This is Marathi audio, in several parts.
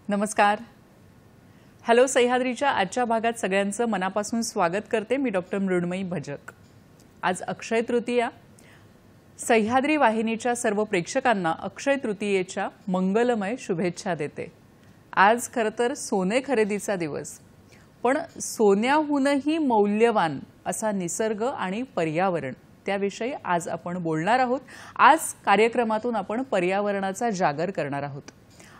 नमस्कार. हॅलो सह्याद्रीच्या आजच्या भागात सगळ्यांचं मनापासून स्वागत करते. मी डॉक्टर मृण्मयी भजक. आज अक्षय तृतीया. सह्याद्री वाहिनीच्या सर्व प्रेक्षकांना अक्षय तृतीयेच्या मंगलमय शुभेच्छा देते. आज खरं तर सोने खरेदीचा दिवस, पण सोन्याहूनही मौल्यवान असा निसर्ग आणि पर्यावरण, त्याविषयी आज आपण बोलणार आहोत. आज कार्यक्रमातून आपण पर्यावरणाचा जागर करणार आहोत.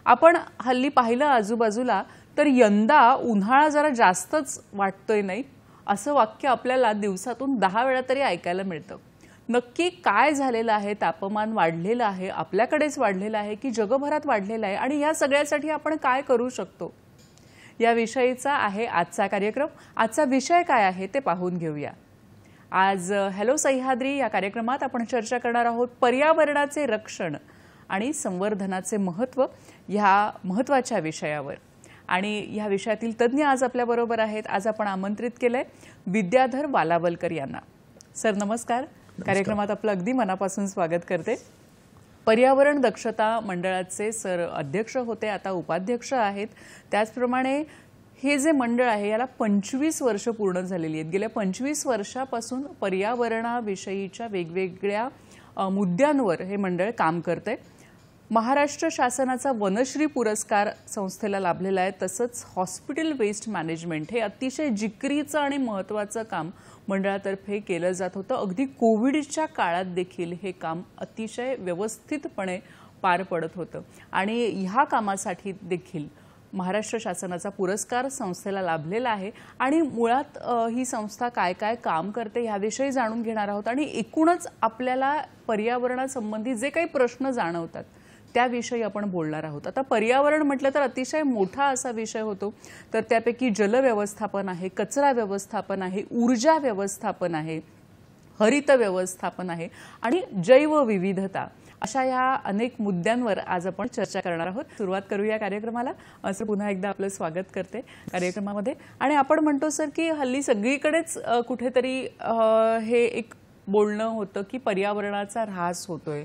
आपण हल्ली पाहिलं आजूबाजूला तर यंदा उन्हाळा जरा जास्तच वाटतोय, नाही असं वाक्य आपल्याला दिवसातून 10 वेळा तरी ऐकायला मिळतं. नक्की काय झालेलं आहे? तापमान वाढलेलं आहे, आपल्याकडेच वाढलेलं आहे की जगभरात वाढलेलं आहे, आणि या सगळ्यासाठी आपण काय करू शकतो याविषयीचा आहे आजचा कार्यक्रम. आजचा विषय काय आहे ते पाहून घेऊया. आज हॅलो सह्याद्री या कार्यक्रमात आपण चर्चा करणार आहोत पर्यावरणाचे रक्षण आणि संवर्धनाचे महत्त्व ह्या महत्त्वाच्या विषयावर. आणि ह्या विषयातील तज्ज्ञ आज आपल्याबरोबर आहेत. आज आपण आमंत्रित केलंय विद्याधर वालावलकर यांना. सर नमस्कार. कार्यक्रमात आपलं अगदी मनापासून स्वागत करते. पर्यावरण दक्षता मंडळाचे सर अध्यक्ष होते, आता उपाध्यक्ष आहेत. त्याचप्रमाणे हे जे मंडळ आहे याला 25 वर्ष पूर्ण झालेली आहेत. गेल्या 25 वर्षापासून पर्यावरणाविषयीच्या वेगवेगळ्या मुद्द्यांवर हे मंडळ काम करते. महाराष्ट्र शासनाचा वनश्री पुरस्कार संस्थेला लाभलेला आहे. तसंच हॉस्पिटल वेस्ट मॅनेजमेंट हे अतिशय जिकरीचं आणि महत्त्वाचं काम मंडळातर्फे केलं जात होतं. अगदी कोविडच्या काळात देखील हे काम अतिशय व्यवस्थितपणे पार पडत होतं, आणि ह्या कामासाठी देखील महाराष्ट्र शासनाचा पुरस्कार संस्थेला लाभलेला आहे. आणि मुळात ही संस्था काय काय काम करते ह्याविषयी जाणून घेणार आहोत, आणि एकूणच आपल्याला पर्यावरणासंबंधी जे काही प्रश्न जाणवतात त्याविषयी आपण बोलणार आहोत. आता पर्यावरण म्हटलं तर अतिशय मोठा असा विषय होतो. तर त्यापैकी जल व्यवस्थापन आहे, कचरा व्यवस्थापन आहे, ऊर्जा व्यवस्थापन आहे, हरित व्यवस्थापन आहे आणि जैवविविधता, अशा या अनेक मुद्द्यांवर आज आपण चर्चा करणार आहोत. सुरुवात करूया कार्यक्रमाला. असं पुन्हा एकदा आपलं स्वागत करते कार्यक्रमामध्ये. आणि आपण म्हणतो सर की हल्ली सगळीकडेच कुठेतरी हे एक बोलणं होतं की पर्यावरणाचा ऱ्हास होतोय,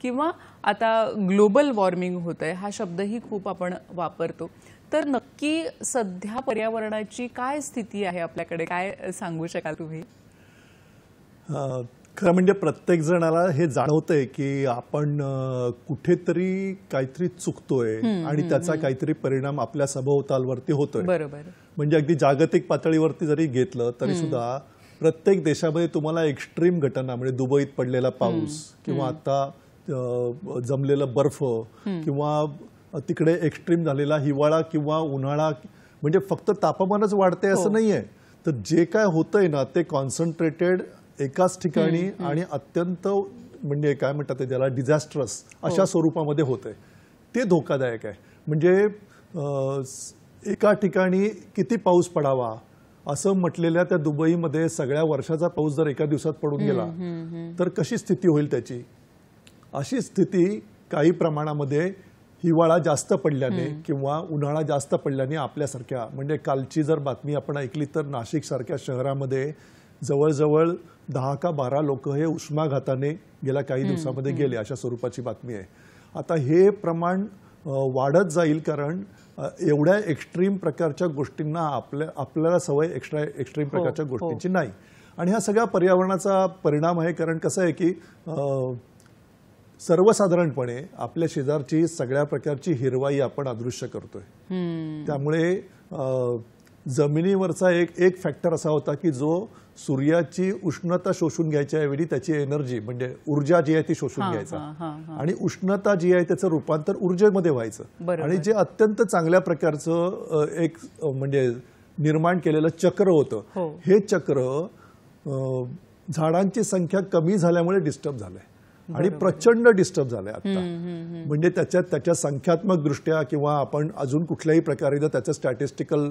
किंवा आता ग्लोबल वॉर्मिंग होतंय, हा शब्दही खूप आपण वापरतो. तर नक्की सध्या पर्यावरणाची काय स्थिती आहे आपल्याकडे, काय सांगू शकाल तुम्ही? खरं म्हणजे प्रत्येक जणाला हे जाणवतंय की आपण कुठेतरी काहीतरी चुकतोय आणि त्याचा काहीतरी परिणाम आपल्या सभोवतालवरती होतोय. बरोबर. म्हणजे अगदी जागतिक पातळीवरती जरी घेतलं तरी सुद्धा प्रत्येक देशामध्ये तुम्हाला एक्स्ट्रीम घटना, म्हणजे दुबईत पडलेला पाऊस किंवा आता जमलेलं बर्फ किंवा तिकडे एक्स्ट्रीम झालेला हिवाळा किंवा उन्हाळा, म्हणजे फक्त तापमानच वाढते असं नाहीये. तर जे काय होतंय ना ते कॉन्सन्ट्रेटेड एकाच ठिकाणी आणि अत्यंत, म्हणजे काय म्हणतात ते त्याला, डिझास्ट्रस अशा स्वरूपामध्ये होतंय. ते धोकादायक आहे. म्हणजे एका ठिकाणी किती पाऊस पडावा असं म्हटलेल्या त्या दुबईमध्ये सगळ्या वर्षाचा पाऊस जर एका दिवसात पडून गेला तर कशी स्थिती होईल त्याची. अशी स्थिती काही प्रमाणामध्ये हिवाळा जास्त पडल्याने किंवा उन्हाळा जास्त पडल्याने आपल्यासारख्या, म्हणजे कालची जर बातमी आपण ऐकली तर नाशिक सारख्या शहरामध्ये जवळजवळ 10 का 12 लोक हे उष्माघाताने गेल्या काही दिवसामध्ये गेले, अशा स्वरूपाची बातमी आहे. आता हे प्रमाण वाढत जाईल, कारण एवढ्या एक्स्ट्रीम प्रकारच्या गोष्टींना आपल्याला सवय एक्स्ट्रीम प्रकारच्या गोष्टींची नाही. आणि हा सगळा पर्यावरणाचा परिणाम आहे. कारण कसं आहे की सर्वसाधारणपणे आपल्या शेजारची सगळ्या प्रकारची हिरवाई आपण अदृश्य करतोय. त्यामुळे जमिनीवरचा एक फॅक्टर असा होता की जो सूर्याची उष्णता शोषून घ्यायच्या ऐवजी त्याची एनर्जी म्हणजे ऊर्जा जी आहे ती शोषून घ्यायचा आणि उष्णता जी आहे त्याचं रूपांतर ऊर्जेमध्ये व्हायचं आणि जे अत्यंत चांगल्या प्रकारचं एक म्हणजे निर्माण केलेलं चक्र होतं. हे चक्र झाडांची संख्या कमी झाल्यामुळे डिस्टर्ब झालंय आणि प्रचंड डिस्टर्ब झालंय आता. म्हणजे त्याच्या संख्यात्मक दृष्ट्या किंवा आपण अजून कुठल्याही प्रकारे जर त्याचं स्टॅटिस्टिकल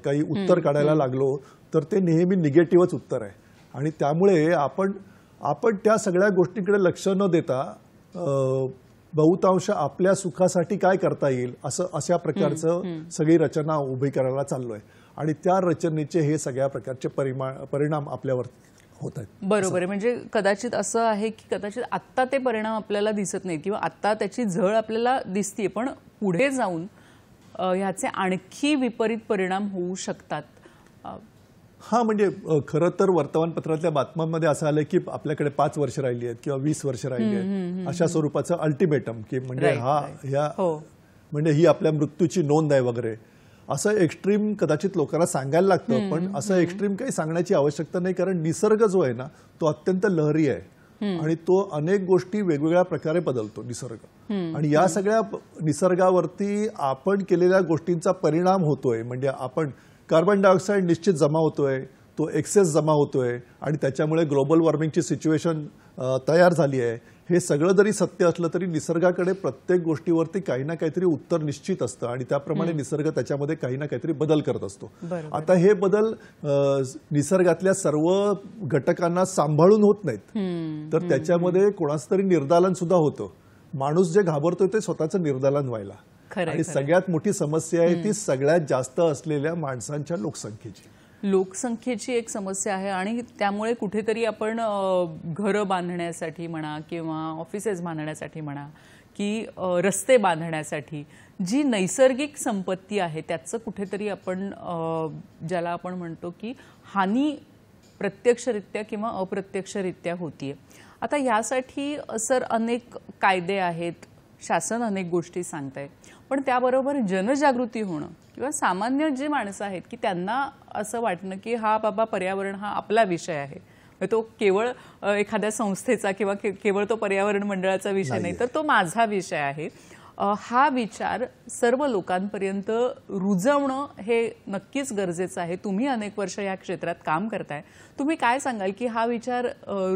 काही उत्तर काढायला लागलो तर ते नेहमी निगेटिव्हच उत्तर आहे. आणि त्यामुळे आपण त्या सगळ्या गोष्टींकडे लक्ष न देता बहुतांश आपल्या सुखासाठी काय करता येईल अशा प्रकारचं सगळी रचना उभी करायला चाललोय आणि त्या रचनेचे हे सगळ्या प्रकारचे परिणाम आपल्यावर होत आहेत. बरोबर आहे. म्हणजे कदाचित असं आहे की कदाचित आत्ता ते परिणाम आपल्याला दिसत नाहीत किंवा आत्ता त्याची झळ आपल्याला दिसते, पण पुढे जाऊन ह्याचे आणखी विपरीत परिणाम होऊ शकतात. हा म्हणजे खरं तर वर्तमानपत्रातल्या बातम्यांमध्ये असं आलं की आपल्याकडे 5 वर्ष राहिली आहेत किंवा 20 वर्ष राहिली आहेत अशा स्वरूपाचं अल्टिमेटम की म्हणजे म्हणजे ही आपल्या मृत्यूची नोंद आहे वगैरे असं एक्स्ट्रीम कदाचित लोकांना सांगायला लागतं. पण असं एक्स्ट्रीम काही सांगण्याची आवश्यकता नाही, कारण निसर्ग जो आहे ना तो अत्यंत लहरी आहे आणि तो अनेक गोष्टी वेगवेगळ्या प्रकारे बदलतो निसर्ग. आणि या सगळ्या निसर्गावरती आपण केलेल्या गोष्टींचा परिणाम होतोय. म्हणजे आपण कार्बन डायऑक्साईड निश्चित जमा होतोय, तो एक्सेस जमा होतोय आणि त्याच्यामुळे ग्लोबल वॉर्मिंगची सिच्युएशन तयार झाली आहे. हे सगळं जरी सत्य असलं तरी निसर्गाकडे प्रत्येक गोष्टीवरती काही ना काहीतरी उत्तर निश्चित असतं आणि त्याप्रमाणे निसर्ग त्याच्यामध्ये काही ना काहीतरी बदल करत असतो. आता हे बदल निसर्गातल्या सर्व घटकांना सांभाळून होत नाहीत, तर त्याच्यामध्ये कोणाचं तरी निर्दालन सुद्धा होतं. माणूस जे घाबरतोय ते स्वतःचं निर्दालन व्हायला. आणि सगळ्यात मोठी समस्या आहे ती सगळ्यात जास्त असलेल्या माणसांच्या लोकसंख्येची एक समस्या आहे. आणि त्यामुळे कुठेतरी आपण घरं बांधण्यासाठी म्हणा किंवा ऑफिसेस बांधण्यासाठी म्हणा की रस्ते बांधण्यासाठी जी नैसर्गिक संपत्ती आहे त्याचं कुठेतरी आपण ज्याला आपण म्हणतो की हानी प्रत्यक्षरित्या किंवा अप्रत्यक्षरित्या होतीये. आता यासाठी सर अनेक कायदे आहेत, शासन अनेक गोष्टी सांगताय, पण त्याबरोबर जनजागृती होणं किंवा सामान्य जे माणसं आहेत की त्यांना असं वाटणं की हा बाबा पर्यावरण हा आपला विषय आहे, तो केवळ एखाद्या संस्थेचा किंवा केवळ तो पर्यावरण मंडळाचा विषय नाही, तर तो माझा विषय आहे. हा विचार सर्व लोकांपर्यंत रुजवणं हे नक्कीच गरजेचं आहे. तुम्ही अनेक वर्ष या क्षेत्रात काम करताय, तुम्ही काय सांगाल की हा विचार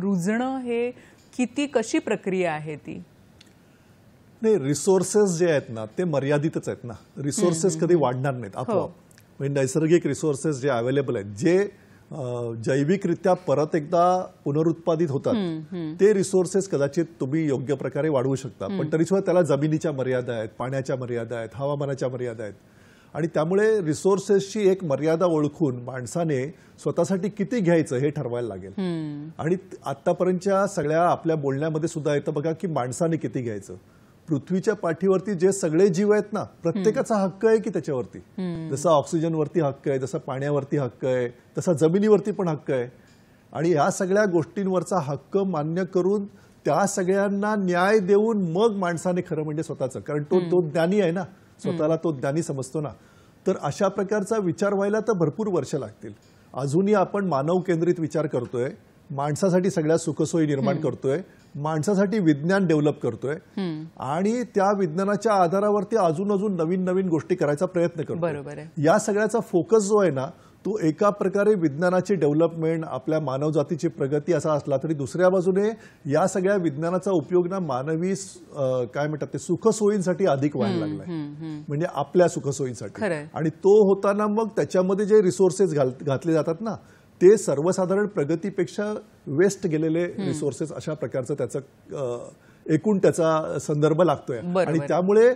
रुजणं हे कशी प्रक्रिया आहे ती? नाही, रिसोर्सेस जे आहेत ना ते मर्यादितच आहेत ना. रिसोर्सेस कधी वाढणार नाहीत आपोआप. म्हणजे नैसर्गिक रिसोर्सेस जे अवेलेबल आहेत, जे जैविकरित्या परत एकदा पुनरुत्पादित होतात, ते रिसोर्सेस कदाचित तुम्ही योग्य प्रकारे वाढवू शकता. पण तरी सुद्धा त्याला जमिनीच्या मर्यादा आहेत, पाण्याच्या मर्यादा आहेत, हवामानाच्या मर्यादा आहेत. आणि त्यामुळे रिसोर्सेसची एक मर्यादा ओळखून माणसाने स्वतःसाठी किती घ्यायचं हे ठरवायला लागेल. आणि आतापर्यंतच्या सगळ्या आपल्या बोलण्यामध्ये सुद्धा येतं बघा की माणसाने किती घ्यायचं. पृथ्वीच्या पाठीवरती जे सगळे जीव आहेत ना, प्रत्येकाचा हक्क आहे की त्याच्यावरती. जसा ऑक्सिजनवरती हक्क आहे, जसा पाण्यावरती हक्क आहे, तसा जमिनीवरती पण हक्क आहे. आणि या सगळ्या गोष्टींवरचा हक्क मान्य करून त्या सगळ्यांना न्याय देऊन मग माणसाने खरं म्हणजे स्वतःचं, कारण तो ज्ञानी आहे ना, स्वतःला तो ज्ञानी समजतो ना, तर अशा प्रकारचा विचार व्हायला तर भरपूर वर्ष लागतील. अजूनही आपण मानव केंद्रित विचार करतोय, माणसासाठी सगळ्या सुखसोयी निर्माण करतोय, माणसासाठी विज्ञान डेव्हलप करतोय आणि त्या विज्ञानाच्या आधारावरती अजून नवीन नवीन गोष्टी करायचा प्रयत्न करतोय. या सगळ्याचा फोकस जो आहे ना तो एका प्रकारे विज्ञानाची डेव्हलपमेंट, आपल्या मानवजातीची प्रगती असा असला तरी दुसऱ्या बाजूने या सगळ्या विज्ञानाचा उपयोग ना मानवी काय म्हणतात ते सुखसोयींसाठी अधिक व्हायला लागलाय. म्हणजे आपल्या सुखसोयींसाठी. आणि तो होताना मग त्याच्यामध्ये जे रिसोर्सेस घातले जातात ना ते सर्वसाधारण प्रगतीपेक्षा वेस्ट गेलेले रिसोर्सेस अशा प्रकारचं त्याचं एकूण त्याचा संदर्भ लागतोय. आणि त्यामुळे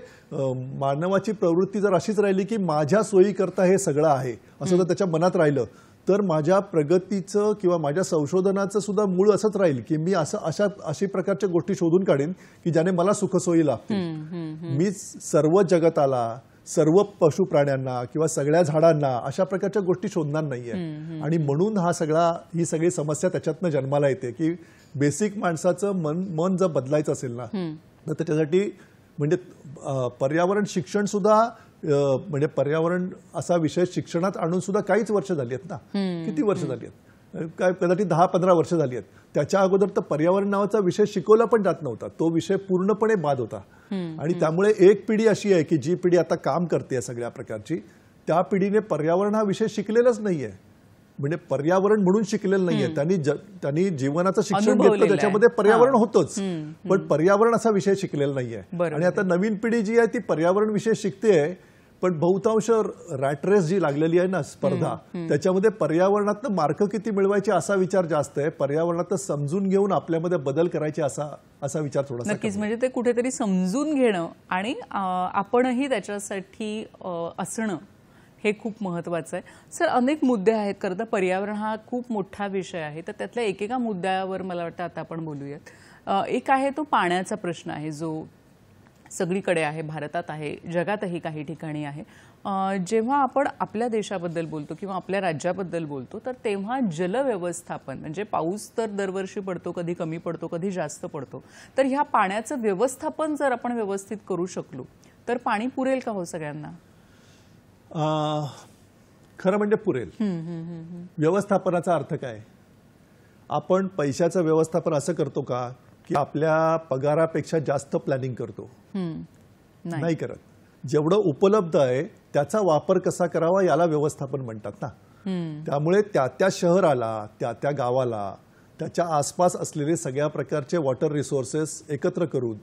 मानवाची प्रवृत्ती जर अशीच राहिली की माझ्या सोयीकरता हे सगळं आहे असं जर त्याच्या मनात राहिलं तर माझ्या प्रगतीचं किंवा माझ्या संशोधनाचं सुद्धा मूळ असंच राहील की मी अशा प्रकारच्या गोष्टी शोधून काढेन की ज्याने मला सुखसोयी लाभतील. मी सर्व जगताला, सर्व पशु प्राण्यांना किंवा सगळ्या झाडांना अशा प्रकारच्या गोष्टी शोधणार नाहीये. आणि म्हणून ही सगळी समस्या त्याच्यातनं जन्माला येते की बेसिक माणसाचं मन जर बदलायचं असेल ना तर त्याच्यासाठी म्हणजे पर्यावरण शिक्षण सुद्धा म्हणजे पर्यावरण असा विषय शिक्षणात आणून सुद्धा काहीच वर्ष झाली आहेत ना. किती वर्ष झाली आहेत? काय कदाचित 10-15 वर्ष झाली आहेत. त्याच्या अगोदर तर पर्यावरण नावाचा विषय शिकवला पण जात नव्हता. तो विषय पूर्णपणे बाद होता. आणि त्यामुळे एक पिढी अशी आहे की जी पिढी आता काम करते सगळ्या प्रकारची, त्या पिढीने पर्यावरण हा विषय शिकलेलाच नाहीये. म्हणजे पर्यावरण म्हणून शिकलेलं नाहीये. त्यांनी जीवनाचं शिक्षण घेतलं, त्याच्यामध्ये पर्यावरण होतंच, पण पर्यावरण असा विषय शिकलेला नाहीये. आणि आता नवीन पिढी जी आहे ती पर्यावरण विषय शिकतेय, पण बहुतांश रॅट रेस जी लागलेली आहे ना स्पर्धा, त्याच्यामध्ये पर्यावरणातनं मार्क किती मिळवायचे असा विचार जास्त आहे. पर्यावरणात समजून घेऊन आपल्यामध्ये बदल करायचे असा विचार थोडासा. नक्कीच, म्हणजे ते कुठेतरी समजून घेणं आणि आपणही त्याच्यासाठी असणं हे खूप महत्त्वाचं आहे. सर, अनेक मुद्दे आहेत. खरं तर पर्यावरण हा खूप मोठा विषय आहे, तर त्यातल्या एकेका मुद्द्यावर मला वाटतं आता आपण बोलूयात. एक आहे तो पाण्याचा प्रश्न आहे, जो सगळीकडे आहे, भारतात आहे, जगातही काही ठिकाणी आहे. जेव्हा आपण आपल्या देशाबद्दल बोलतो किंवा आपल्या राज्याबद्दल बोलतो, तर तेव्हा जलव्यवस्थापन म्हणजे पाऊस तर दरवर्षी पडतो, कधी कमी पडतो, कधी जास्त पडतो. तर ह्या पाण्याचं व्यवस्थापन जर आपण व्यवस्थित करू शकलो तर पाणी पुरेल का हो सगळ्यांना? खरं म्हणजे पुरेल. व्यवस्थापनाचा अर्थ काय? आपण पैशाचं व्यवस्थापन असं करतो का की आपल्या पगारापेक्षा जास्त प्लॅनिंग करतो? नाही करत. जेवढं उपलब्ध आहे त्याचा वापर कसा करावा याला व्यवस्थापन म्हणतात ना. त्यामुळे त्या शहराला, त्या गावाला, त्याच्या आसपास असलेले सगळ्या प्रकारचे वॉटर रिसोर्सेस एकत्र करून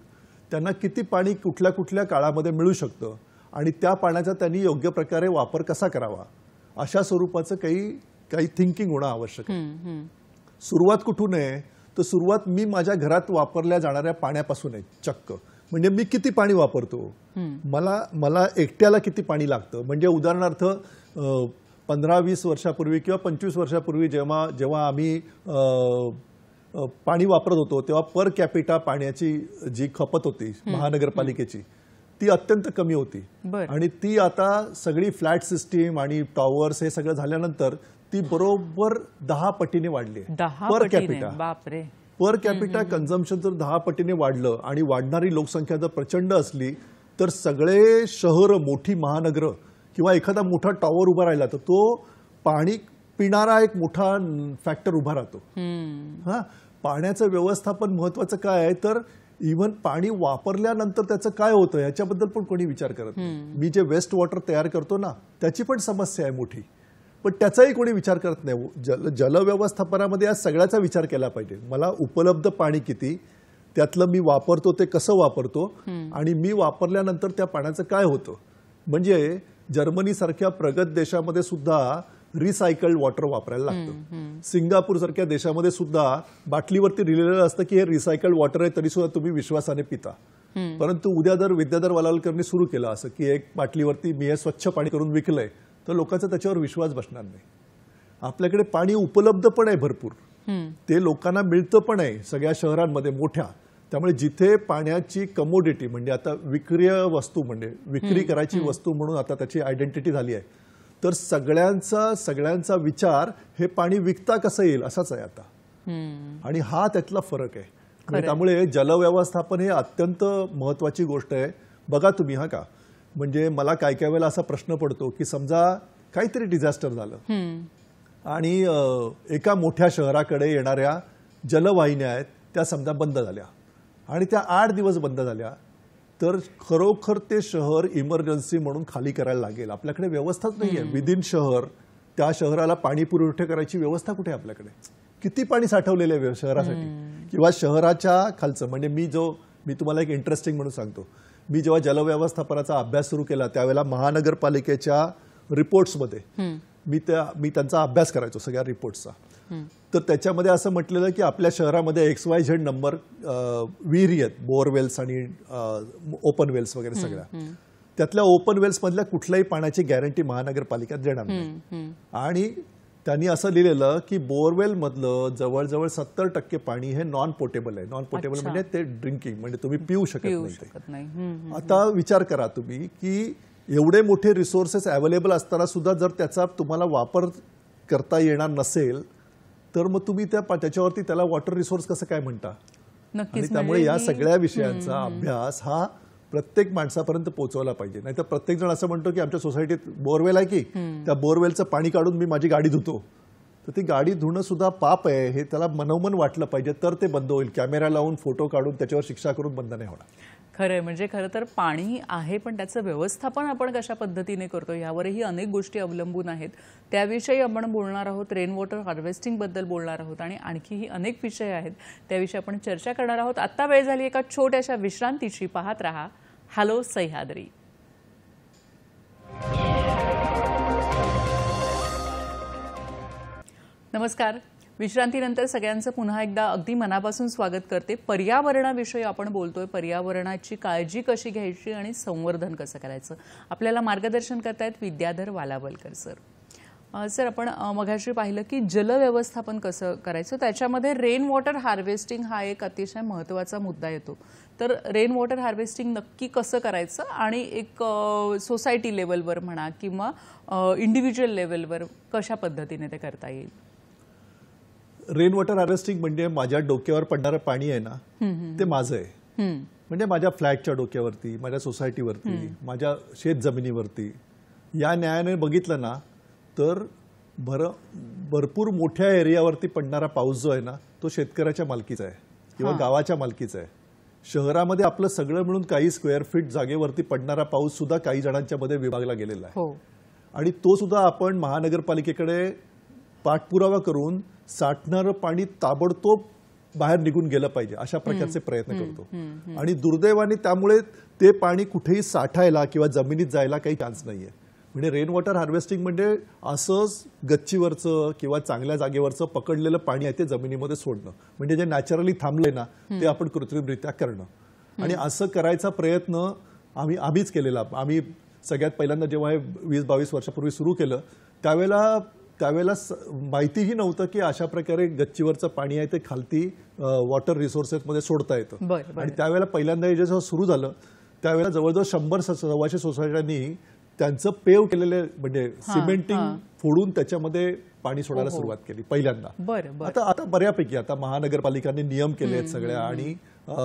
त्यांना किती पाणी कुठल्या कुठल्या काळामध्ये मिळू शकतं आणि त्या पाण्याचा त्यांनी योग्य प्रकारे वापर कसा करावा, अशा स्वरूपाचं काही थिंकिंग होणं आवश्यक आहे. सुरुवात कुठून आहे? तर सुरुवात मी माझ्या घरात वापरल्या जाणाऱ्या पाण्यापासून आहे. चक्क म्हणजे मी किती पाणी वापरतो, मला एकट्याला किती पाणी लागतं. म्हणजे उदाहरणार्थ 15-20 वर्षापूर्वी किंवा 25 वर्षापूर्वी जेव्हा आम्ही पाणी वापरत होतो तेव्हा पर कॅपिटा पाण्याची जी खपत होती महानगरपालिकेची ती अत्यंत कमी होती. आणि ती आता सगळी फ्लॅट सिस्टीम आणि टॉवर्स हे सगळं झाल्यानंतर ती बरोबर 10 पटीने वाढली पर कॅपिटा. बापरे. पर कॅपिटा कन्झम्पशन जर 10 पटीने वाढलं आणि वाढणारी लोकसंख्या जर प्रचंड असली तर सगळे शहर, मोठी महानगर किंवा एखादा मोठा टॉवर उभा राहिला तर तो पाणी पिणारा एक मोठा फॅक्टर उभा राहतो. पाण्याचं व्यवस्थापन महत्वाचं काय आहे तर इव्हन पाणी वापरल्यानंतर त्याचं काय होतं याच्याबद्दल पण कोणी विचार करत नाही. मी जे वेस्ट वॉटर तयार करतो ना त्याची पण समस्या आहे मोठी, पण त्याचाही कोणी विचार करत नाही. जलव्यवस्थापनामध्ये या सगळ्याचा विचार केला पाहिजे. मला उपलब्ध पाणी किती, त्यातलं मी वापरतो ते कसं वापरतो आणि मी वापरल्यानंतर त्या पाण्याचं काय होतं. म्हणजे जर्मनीसारख्या प्रगत देशामध्ये सुद्धा रिसायकल्ड वॉटर वापरायला लागतं. सिंगापूर सारख्या देशामध्ये सुद्धा बाटलीवरती लिहिलेलं असतं की हे रिसायकल्ड वॉटर आहे, तरी सुद्धा तुम्ही विश्वासाने पिता. परंतु उद्या जर विद्याधर वालावलकरनी सुरू केलं असं की एक बाटलीवरती मी हे स्वच्छ पाणी करून विकलंय तर लोकांचा त्याच्यावर विश्वास बसणार नाही. आपल्याकडे पाणी उपलब्ध पण आहे भरपूर, ते लोकांना मिळतं पण आहे सगळ्या शहरांमध्ये मोठ्या. त्यामुळे जिथे पाण्याची कमोडिटी म्हणजे आता विक्रिय वस्तू म्हणजे विक्री करायची वस्तू म्हणून आता त्याची आयडेंटिटी झाली आहे, तर सगळ्यांचा विचार हे पाणी विकता कसं येईल असाच आहे आता. आणि हा त्यातला फरक आहे. त्यामुळे जलव्यवस्थापन हे अत्यंत महत्वाची गोष्ट आहे. बघा तुम्ही का म्हणजे मला काय वेळेला असा प्रश्न पडतो की समजा काहीतरी डिझास्टर झालं आणि एका मोठ्या शहराकडे येणाऱ्या जलवाहिन्या आहेत त्या समजा बंद झाल्या आणि त्या 8 दिवस बंद झाल्या, तर खरोखर ते शहर इमर्जन्सी म्हणून खाली करायला लागेल. आपल्याकडे व्यवस्थाच नाहीये. विदिन शहर त्या शहराला पाणी पुरवठा करायची व्यवस्था कुठे आपल्याकडे? किती पाणी साठवलेलं आहे शहरासाठी किंवा शहराच्या खालचं. म्हणजे मी तुम्हाला एक इंटरेस्टिंग म्हणून सांगतो. मी जेव्हा जलव्यवस्थापनाचा अभ्यास सुरू केला त्यावेळेला महानगरपालिकेच्या रिपोर्ट्समध्ये मी त्यांचा अभ्यास करायचो सगळ्या रिपोर्ट्सचा. तर त्याच्यामध्ये असं म्हटलेलं की आपल्या शहरामध्ये XYZ नंबर विहिरी आहेत, बोअरवेल्स आणि ओपन वेल्स वगैरे सगळ्या. त्यातल्या ओपन वेल्स मधल्या कुठल्याही पाण्याची गॅरंटी महानगरपालिका देणार नाही. आणि त्यांनी असं लिहिलेलं की बोअरवेल मधलं जवळजवळ 70% पाणी हे नॉन पोर्टेबल आहे. नॉन पोर्टेबल म्हणजे ते ड्रिंकिंग म्हणजे तुम्ही पिऊ शकत नाही. आता विचार करा तुम्ही की एवढे मोठे रिसोर्सेस अवेलेबल असताना सुद्धा जर त्याचा तुम्हाला वापर करता येणार नसेल तर मग तुम्ही त्याच्यावरती त्याला वॉटर रिसोर्स कसं काय म्हणता? आणि त्यामुळे या सगळ्या विषयांचा अभ्यास हा प्रत्येक माणसापर्यंत पोहोचवला पाहिजे. नाहीतर प्रत्येक जण असं म्हणतो की आमच्या सोसायटीत बोरवेल आहे की त्या बोरवेलचं पाणी काढून मी माझी गाडी धुतो. तर ती गाडी धुणं सुद्धा पाप आहे हे त्याला मनोमन वाटलं पाहिजे, तर ते बंद होईल. कॅमेरा लावून फोटो काढून त्याच्यावर शिक्षा करून बंद नाही होणार. खरंय, म्हणजे खरं तर पाणी आहे पण त्याचं व्यवस्थापन आपण कशा पद्धतीने करतो यावरही अनेक गोष्टी अवलंबून आहेत. त्याविषयी आपण बोलणार आहोत, रेन वॉटर हार्वेस्टिंग बद्दल बोलणार आहोत आणि आणखीही अनेक विषय आहेत त्याविषयी आपण चर्चा करणार आहोत. आता वेळ झाली एका छोट्याशा विश्रांतीची. पाहत रहा हॅलो सह्याद्री. नमस्कार. विश्रांतीनंतर सगळ्यांचं पुन्हा एकदा अगदी मनापासून स्वागत करते. पर्यावरणाविषयी आपण बोलतोय, पर्यावरणाची काळजी कशी घ्यायची आणि संवर्धन कसं करायचं. आपल्याला मार्गदर्शन करतायत विद्याधर वालावलकर सर. सर, आपण मगाशी पाहिलं की जलव्यवस्थापन कसं करायचं, त्याच्यामध्ये रेन वॉटर हार्वेस्टिंग हा एक अतिशय महत्त्वाचा मुद्दा येतो. तर रेन वॉटर हार्वेस्टिंग नक्की कसं करायचं आणि एक सोसायटी लेवलवर म्हणा किंवा इंडिव्हिज्युअल लेवलवर कशा पद्धतीने ते करता येईल. रेन वॉटर हार्वेस्टिंग म्हणजे माझ्या डोक्यावर पडणारं पाणी आहे ना, ते माझं आहे. म्हणजे माझ्या फ्लॅटच्या डोक्यावरती, माझ्या सोसायटीवरती, माझ्या शेत जमिनीवरती. या न्यायाने बघितलं ना तर भरपूर मोठ्या एरियावरती पडणारा पाऊस जो आहे ना तो शेतकऱ्याच्या मालकीचा आहे किंवा गावाच्या मालकीचा आहे. शहरामध्ये आपलं सगळं मिळून काही स्क्वेअर फीट जागेवरती पडणारा पाऊस सुद्धा काही जणांच्या मध्ये विभागला गेलेला आहे. आणि तो सुद्धा आपण महानगरपालिकेकडे पाठपुरावा करून साठणारं पाणी ताबडतोब बाहेर निघून गेलं पाहिजे अशा प्रकारचे प्रयत्न करतो. आणि दुर्दैवाने त्यामुळे ते पाणी कुठेही साठायला किंवा जमिनीत जायला काही चान्स नाहीये. म्हणजे रेन वॉटर हार्वेस्टिंग म्हणजे असंच गच्चीवरचं किंवा चांगल्या जागेवरचं पकडलेलं पाणी आहे ते जमिनीमध्ये सोडणं. म्हणजे जे नॅचरली थांबले ना ते आपण कृत्रिमरित्या करणं. आणि असं करायचा प्रयत्न आम्हीच केलेला. आम्ही सगळ्यात पहिल्यांदा जेव्हा हे 20-22 वर्षापूर्वी सुरू केलं त्यावेळेला माहितीही नव्हतं की अशा प्रकारे गच्चीवरचं पाणी आहे ते खालती वॉटर रिसोर्सेसमध्ये सोडता येतं. आणि त्यावेळेला पहिल्यांदा हे जेव्हा सुरू झालं त्यावेळेला जवळजवळ 100-125 सोसायट्यांनी त्यांचं पेव केलेले म्हणजे सिमेंटिंग फोडून त्याच्यामध्ये पाणी सोडायला सुरुवात केली पहिल्यांदा. आता बऱ्यापैकी आता महानगरपालिकांनी नियम केले आहेत सगळ्या आणि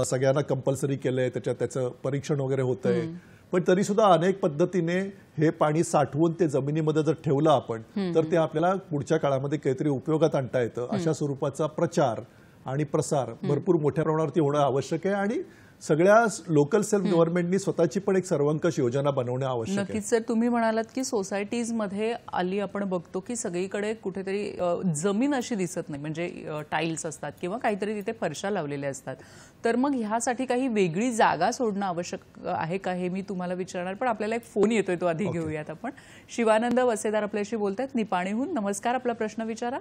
सगळ्यांना कंपल्सरी केलंय, त्याचं परीक्षण वगैरे होतंय. पण तरी सुद्धा अनेक पद्धतीने हे पाणी साठवून ते जमिनीमध्ये जर ठेवलं आपण तर ते आपल्याला पुढच्या काळामध्ये काहीतरी उपयोगात आणता येतं. अशा स्वरूपाचा प्रचार आणि प्रसार भरपूर मोठ्या प्रमाणावरती होणं आवश्यक आहे आणि सगळ्या लोकल सेल्फ गव्हर्नमेंटनी स्वतःची पण एक सर्वंकष योजना बनवणं आवश्यक आहे. नक्कीच सर, तुम्ही म्हणालात की सोसायटीजमध्ये आली आपण बघतो की सगळीकडे कुठेतरी जमीन अशी दिसत नाही, म्हणजे टाईल्स असतात किंवा काहीतरी तिथे फरशा लावलेल्या असतात. तर मग ह्यासाठी काही वेगळी जागा सोडणं आवश्यक आहे का हे मी तुम्हाला विचारणार. पण आपल्याला एक फोन येतोय, तो आधी घेऊयात आपण. शिवानंद वसेदार आपल्याशी बोलतायत निपाणीहून. नमस्कार, आपला प्रश्न विचारा.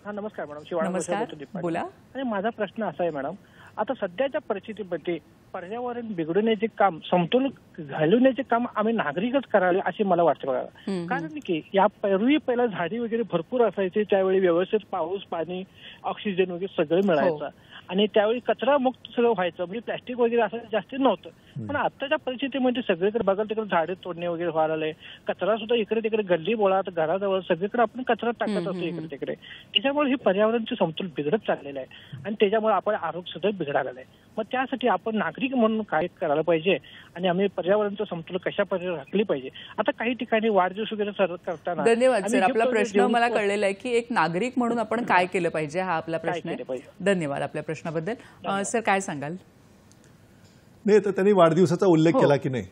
नमस्कार मॅडम. नमस्कार, बोला. आणि माझा प्रश्न असा आहे मॅडम, आता सध्याच्या परिस्थितीमध्ये पर्यावरण बिघडवण्याचे काम, समतोल घालवण्याचे काम आम्ही नागरिकच करावे असे मला वाटतं बघा. कारण की यापूर्वी पहिला झाडी वगैरे भरपूर असायचे, त्यावेळी व्यवस्थित पाऊस पाणी ऑक्सिजन वगैरे सगळं मिळायचं आणि त्यावेळी कचरा मुक्त सगळं व्हायचं, म्हणजे प्लॅस्टिक वगैरे असं जास्त नव्हतं. पण आताच्या परिस्थितीमध्ये सगळीकडे बघाल तिकडे झाडे तोडणे वगैरे व्हायला लागले, कचरा सुद्धा इकडे तिकडे गल्ली बोळात घराजवळ सगळीकडे आपण कचरा टाकत असतो इकडे तिकडे. त्याच्यामुळे हे पर्यावरणाचे समतोल बिघडत चाललेलं आहे आणि त्याच्यामुळे आपण आरोग्य सुद्धा बिघडायला आहे. मग त्यासाठी आपण नागरिक म्हणून काय करायला पाहिजे आणि आम्ही पर्यावरणाचं समतोल कशा प्रकारे राखली पाहिजे. आता काही ठिकाणी वाढदिवस वगैरे करताना. धन्यवाद सर, आपला प्रश्न मला कळलेला आहे की एक नागरिक म्हणून आपण काय केलं पाहिजे हा आपला प्रश्न आहे. धन्यवाद आपल्या प्रश्नाबद्दल. सर, काय सांगाल. नाही तर त्यांनी वाढदिवसाचा उल्लेख केला की नाही.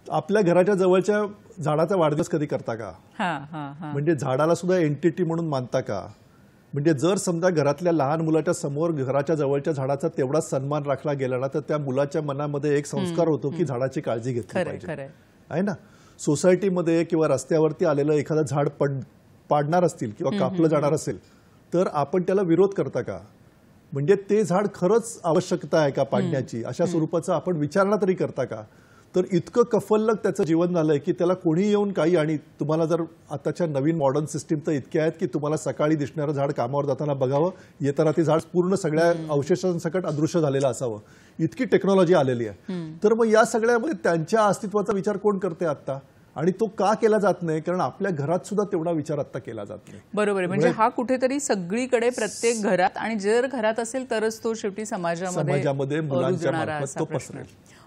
आपल्या घराच्या जवळच्या झाडाचा वाढदिवस कधी करता का. म्हणजे झाडाला सुद्धा एंटिटी म्हणून मानता का. म्हणजे जर समजा घरातल्या लहान मुलाच्या समोर घराच्या जवळच्या झाडाचा तेवढाच सन्मान राखला गेला ना तर त्या मुलाच्या मनामध्ये एक संस्कार होतो की झाडाची काळजी घेतली पाहिजे आहे ना. सोसायटीमध्ये किंवा रस्त्यावरती आलेलं एखादं झाड पाडणार असतील किंवा कापलं जाणार असेल तर आपण त्याला विरोध करता का. म्हणजे ते झाड खरंच आवश्यकता आहे का पाडण्याची अशा स्वरूपाचा आपण विचारणा तरी करता का. तर इतकं कफल्लक त्याचं जीवन झालंय की त्याला कोणी येऊन काही. आणि तुम्हाला जर आताच्या नवीन मॉडर्न सिस्टीम तर इतके आहेत की तुम्हाला सकाळी दिसणारं झाड कामावर जाताना बघावं, येताना ते झाड पूर्ण सगळ्या अवशेषांसकट अदृश्य झालेलं असावं, इतकी टेक्नॉलॉजी आलेली आहे. तर मग या सगळ्यामध्ये त्यांच्या अस्तित्वाचा विचार कोण करते आता आणि तो का केला जात नाही. कारण आपल्या घरात सुद्धा तेवढा विचार आता केला जात नाही. बरोबर आहे. म्हणजे हा कुठेतरी सगळीकडे प्रत्येक घरात आणि जर घरात असेल तरच तो शेवटी समाजामध्ये मुलांच्या मार्फत तो पसरेल.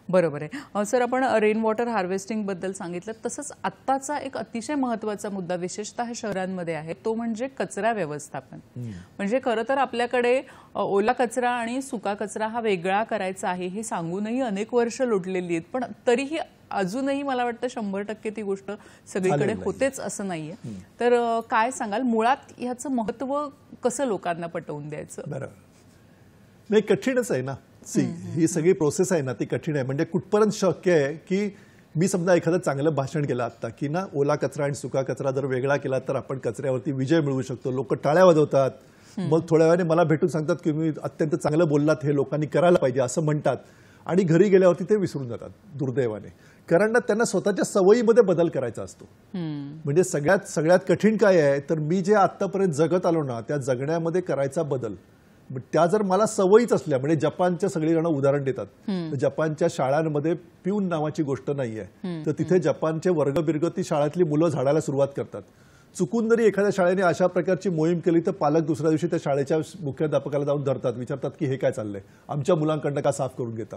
बरोबर आहे सर. आपण रेन वॉटर हार्वेस्टिंग बद्दल सांगितलं, तसंच आत्ताचा एक अतिशय महत्त्वाचा मुद्दा विशेषतः शहरांमध्ये आहे तो म्हणजे कचरा व्यवस्थापन. म्हणजे खरं तर आपल्याकडे ओला कचरा आणि सुका कचरा हा वेगळा करायचा आहे हे सांगूनही अनेक वर्ष लोटलेली आहेत, पण तरीही अजूनही मला वाटतं 100% ती गोष्ट सगळीकडे होतेच असं नाहीये. तर काय सांगाल, मुळात ह्याचं महत्त्व कसं लोकांना पटवून द्यायचं? बरोबर, नाही कठीणच आहे ना. ही सगळी प्रोसेस आहे ना ती कठीण आहे. म्हणजे कुठपर्यंत शक्य आहे की मी समजा एखादं चांगलं भाषण केलं आता की ना ओला कचरा आणि सुका कचरा जर वेगळा केला तर आपण कचऱ्यावरती विजय मिळवू शकतो, लोक टाळ्या वाजवतात, मग थोड्या वेळाने मला भेटून सांगतात की मी अत्यंत चांगलं बोललात, हे लोकांनी करायला पाहिजे असं म्हणतात, आणि घरी गेल्यावरती ते विसरून जातात दुर्दैवाने. कारण ना त्यांना स्वतःच्या सवयीमध्ये बदल करायचा असतो. म्हणजे सगळ्यात कठीण काय आहे तर मी जे आतापर्यंत जगत आलो ना त्या जगण्यामध्ये करायचा बदल, त्या जर मला सवयीच असल्या, म्हणजे जपानच्या सगळीजण उदाहरण देतात, जपानच्या शाळांमध्ये पिऊन नावाची गोष्ट नाहीये, तर तिथे जपानचे वर्गबिर्ग ती शाळेतली मुलं झाडायला सुरुवात करतात. चुकून जरी एखाद्या शाळेने अशा प्रकारची मोहीम केली तर पालक दुसऱ्या दिवशी त्या शाळेच्या मुख्याध्यापकाला जाऊन धरतात, विचारतात की हे काय चाललंय, आमच्या मुलांकडनं का साफ करून घेता.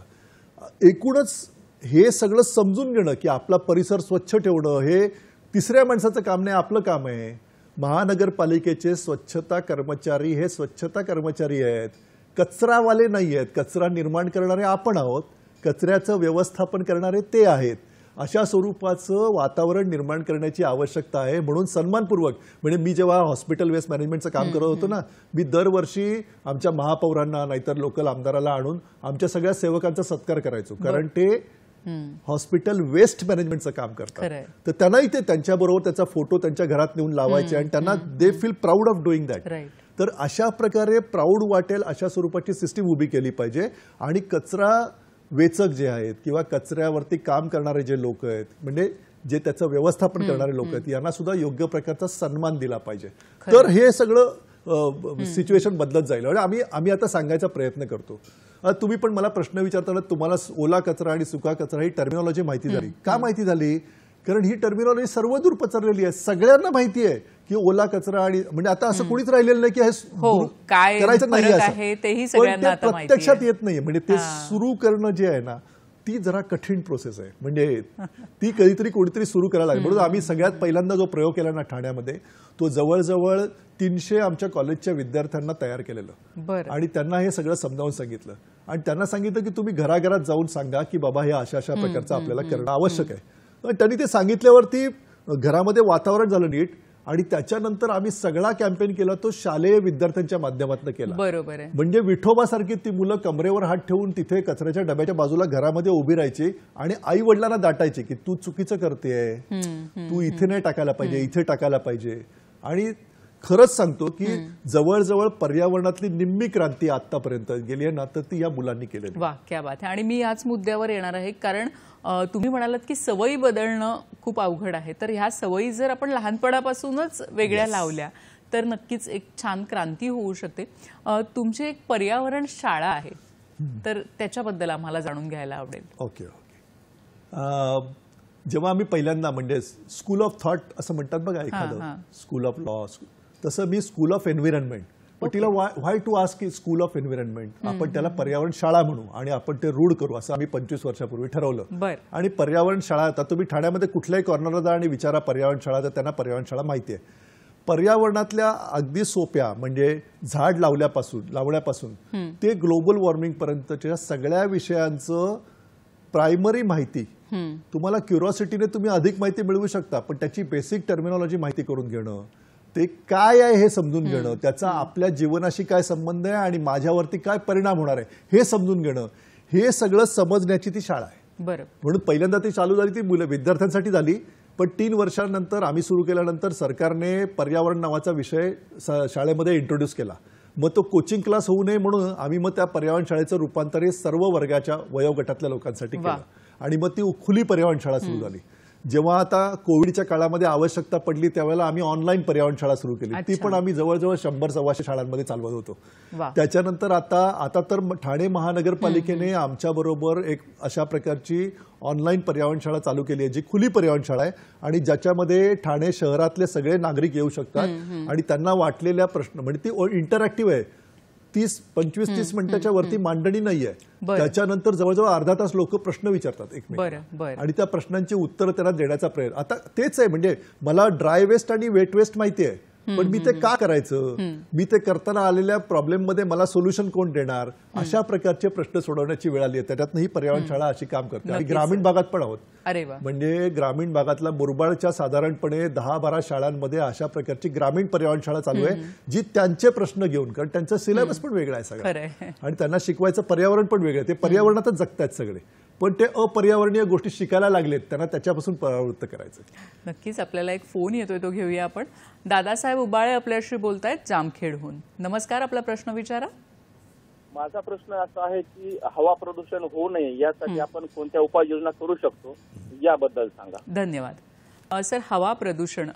एकूणच हे सगळं समजून घेणं की आपला परिसर स्वच्छ ठेवणं हे तिसऱ्या माणसाचं काम नाही, आपलं काम आहे. महानगरपालिकेचे स्वच्छता कर्मचारी हे स्वच्छता कर्मचारी आहेत, कचरावाले नाही आहेत. कचरा निर्माण करणारे आपण आहोत, कचऱ्याचं व्यवस्थापन करणारे ते आहेत. अशा स्वरूपाचं वातावरण निर्माण करण्याची आवश्यकता आहे. म्हणून सन्मानपूर्वक, म्हणजे मी जेव्हा हॉस्पिटल वेस्ट मॅनेजमेंटचं काम करत होतो ना, मी दरवर्षी आमच्या महापौरांना नाहीतर लोकल आमदाराला आणून आमच्या सगळ्या सेवकांचा सत्कार करायचो, कारण ते हॉस्पिटल वेस्ट मॅनेजमेंटचं काम करतात. तर त्यांनाही ते त्यांच्याबरोबर त्याचा फोटो त्यांच्या घरात नेऊन लावायचे आणि त्यांना they feel proud of doing that. तर अशा प्रकारे प्राऊड वाटेल अशा स्वरूपाची सिस्टीम उभी केली पाहिजे. आणि कचरा वेचक जे आहेत किंवा कचऱ्यावरती काम करणारे जे लोक आहेत, म्हणजे जे त्याचं व्यवस्थापन करणारे लोक आहेत, यांना सुद्धा योग्य प्रकारचा सन्मान दिला पाहिजे. तर हे सगळं सिच्युएशन बदलत जाईल. आणि आम्ही आता सांगायचा प्रयत्न करतो. तुम्ही पण मला प्रश्न विचारताना तुम्हाला ओला कचरा आणि सुका कचरा ही टर्मिनॉलॉजी माहिती झाली का? माहिती झाली कारण ही टर्मिनॉलॉजी सर्वदूर पसरलेली आहे, सगळ्यांना माहिती आहे की ओला कचरा आणि, म्हणजे आता असं कोणीच राहिलेलं नाही की हे करायचं नाही असं, प्रत्यक्षात येत नाही. म्हणजे ते सुरू करणं जे आहे ना ती जरा कठीण प्रोसेस आहे. म्हणजे ती कधीतरी कोणीतरी सुरू करायला लागेल. म्हणून आम्ही सगळ्यात पहिल्यांदा जो प्रयोग केला ना ठाण्यामध्ये, तो जवळजवळ 300 आमच्या कॉलेजच्या विद्यार्थ्यांना तयार केलेलं, आणि त्यांना हे सगळं समजावून सांगितलं. आणि त्यांना सांगितलं की तुम्ही घराघरात जाऊन सांगा की बाबा हे अशा अशा प्रकारचं आपल्याला करणं आवश्यक आहे. त्यांनी ते सांगितल्यावरती घरामध्ये वातावरण झालं नीट. आणि त्याच्यानंतर आम्ही सगळा कॅम्पेन केला तो शालेय विद्यार्थ्यांच्या माध्यमातून केला. बरोबर आहे. म्हणजे विठोबासारखी ती मुलं कमरेवर हात ठेवून तिथे कचऱ्याच्या डब्याच्या बाजूला घरामध्ये उभी राहायची आणि आई वडिलांना दाटायची की तू चुकीचं करतेय, तू इथे नाही टाकायला पाहिजे, इथे टाकायला पाहिजे. आणि खरंच सांगतो की जवळजवळ पर्यावरणातली निम्मी क्रांती आतापर्यंत गेली आहे ना तर ती या मुलांनी केली. वा, क्या बात आहे. आणि मी याच मुद्द्यावर येणार आहे, कारण तुम्ही म्हणालात की सवयी बदलणं खूप अवघड आहे. तर ह्या सवयी जर आपण लहानपणापासूनच वेगळ्या लावल्या तर नक्कीच एक छान क्रांती होऊ शकते. तुमची एक पर्यावरण शाळा आहे, तर त्याच्याबद्दल आम्हाला जाणून घ्यायला आवडेल. ओके. जेव्हा आम्ही पहिल्यांदा, म्हणजे स्कूल ऑफ थॉट असं म्हणतात बघा एखादं, स्कूल ऑफ लॉ, तसं मी स्कूल ऑफ एन्व्हायरमेंट. पण तिला why to ask school of environment, आपण त्याला पर्यावरण शाळा म्हणू आणि आपण ते रूढ करू असं आम्ही 25 वर्षापूर्वी ठरवलं. आणि पर्यावरण शाळा, आता तुम्ही ठाण्यामध्ये कुठल्याही कॉर्नरला जा आणि विचारा पर्यावरण शाळा, तर त्यांना पर्यावरण शाळा माहिती आहे. पर्यावरणातल्या अगदी सोप्या, म्हणजे झाड लावण्यापासून ते ग्लोबल वॉर्मिंग पर्यंतच्या सगळ्या विषयांचं प्रायमरी माहिती तुम्हाला क्युरिओसिटीने तुम्ही अधिक माहिती मिळवू शकता. पण त्याची बेसिक टर्मिनॉलॉजी माहिती करून घेणं, ते काय आहे हे समजून घेणं, त्याचा आपल्या जीवनाशी काय संबंध आहे आणि माझ्यावरती काय परिणाम होणार आहे हे समजून घेणं, हे सगळं समजण्याची ती शाळा आहे. म्हणून पहिल्यांदा ती चालू झाली, ती विद्यार्थ्यांसाठी झाली. पण 3 वर्षांनंतर आम्ही सुरू केल्यानंतर सरकारने पर्यावरण नावाचा विषय शाळेमध्ये इंट्रोड्यूस केला. मग तो कोचिंग क्लास होऊ नये म्हणून आम्ही मग त्या पर्यावरण शाळेचं रूपांतर सर्व वर्गाच्या वयोगटातल्या लोकांसाठी केलं. आणि मग ती खुली पर्यावरण शाळा सुरू झाली. जेव्हा आता कोविडच्या काळामध्ये आवश्यकता पडली त्यावेळेला आम्ही ऑनलाईन पर्यावरण शाळा सुरू केली. ती पण आम्ही जवळजवळ 100-125 शाळांमध्ये चालवत होतो. त्याच्यानंतर आता तर ठाणे महानगरपालिकेने आमच्याबरोबर एक अशा प्रकारची ऑनलाईन पर्यावरण शाळा चालू केली आहे, जी खुली पर्यावरण शाळा आहे आणि ज्याच्यामध्ये ठाणे शहरातले सगळे नागरिक येऊ शकतात आणि त्यांना वाटलेल्या प्रश्न, म्हणजे ती इंटरॅक्टिव्ह आहे. 25-30 मिनिटाच्या वरती मांडणी नाहीये. बरं. त्याच्यानंतर जवळजवळ अर्धा तास लोक प्रश्न विचारतात एकमेकांना आणि त्या प्रश्नांची उत्तरं त्यांना देण्याचा प्रयत्न. आता तेच आहे, म्हणजे मला ड्राय वेस्ट आणि वेट वेस्ट माहिती आहे, पण मी ते का करायचं, मी ते करताना आलेल्या प्रॉब्लेम मध्ये मला सोल्युशन कोण देणार, अशा प्रकारचे प्रश्न सोडवण्याची वेळ आली आहे. त्याच्यातनं ही पर्यावरण शाळा अशी काम करते. आणि ग्रामीण भागात पण आहोत. अरे वा. म्हणजे ग्रामीण भागातल्या मुरबाडच्या साधारणपणे 10-12 शाळांमध्ये अशा प्रकारची ग्रामीण पर्यावरण शाळा चालू आहे, जी त्यांचे प्रश्न घेऊन, कारण त्यांचा सिलेबस पण वेगळा आहे सगळा आणि त्यांना शिकवायचं पर्यावरण पण वेगळं आहे. ते पर्यावरणातच जगतायत सगळे, पण ते अपर्यावरणीय गोष्टी शिकायला लागलेत, त्यांना त्याच्यापासून परावृत्त करायचं. नक्कीच. आपल्याला एक फोन येतोय, तो घेऊया आपण. दादासाहेब उबाळे आपल्याशी बोलतायत जामखेडहून. नमस्कार, आपला प्रश्न विचारा. माझा प्रश्न असा आहे की हवा प्रदूषण होऊ नये यासाठी आपण कोणत्या उपाययोजना करू शकतो याबद्दल सांगा. धन्यवाद. सर, हवा प्रदूषण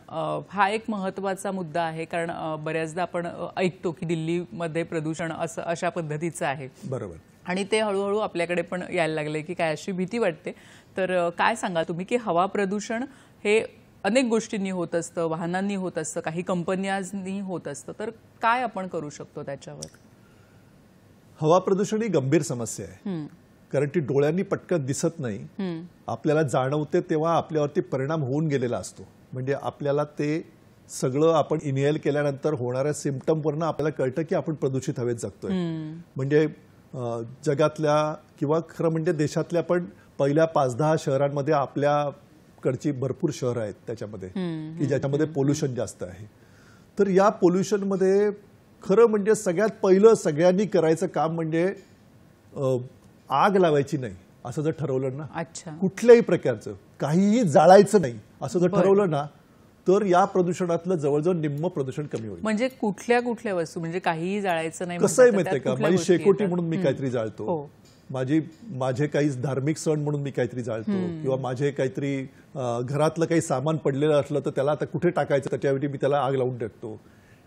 हा एक महत्त्वाचा मुद्दा आहे, कारण बऱ्याचदा आपण ऐकतो की दिल्लीमध्ये प्रदूषण असं अशा पद्धतीचं आहे. बरोबर. आणि ते हळूहळू आपल्याकडे पण यायला लागले की काय, अशी भीती वाटते. तर काय सांगा तुम्ही की हवा प्रदूषण हे अनेक गोष्टींनी होत असतं, वाहनांनी होत असतं, काही कंपन्यांनी होत असतं, तर काय आपण करू शकतो त्याच्यावर? हवा प्रदूषण ही गंभीर समस्या आहे, कारण ती डोळ्यांनी पटकन दिसत नाही. आपल्याला जाणवते तेव्हा आपल्यावरती परिणाम होऊन गेलेला असतो. म्हणजे आपल्याला ते सगळं आपण इनहेल केल्यानंतर होणाऱ्या सिम्पटमवरनं आपल्याला कळतं की आपण प्रदूषित हवेत जगतोय. म्हणजे जगातल्या किंवा खरं म्हणजे देशातल्या पण पहिल्या 5-10 शहरांमध्ये आपल्याकडची भरपूर शहरं आहेत त्याच्यामध्ये की ज्याच्यामध्ये पोल्युशन जास्त आहे. तर या पोल्युशनमध्ये खरं म्हणजे सगळ्यात पहिलं सगळ्यांनी करायचं काम म्हणजे आग लावायची नाही असं जर ठरवलं ना, कुठल्याही प्रकारचं काहीही जाळायचं नाही असं जर ठरवलं ना, तर या प्रदूषणातलं जवळजवळ निम्म प्रदूषण कमी होईल. म्हणजे कुठल्या कुठल्या वस्तू, म्हणजे काहीही जाळायचं नाही? कसं आहे माहितीये का, माझी शेकोटी म्हणून मी काहीतरी जाळतो, माझे काही धार्मिक सण म्हणून मी काहीतरी जाळतो, किंवा माझे काहीतरी घरातलं काही सामान पडलेलं असलं तर त्याला आता कुठे टाकायचं त्याच्याऐवजी मी त्याला आग लावून टाकतो.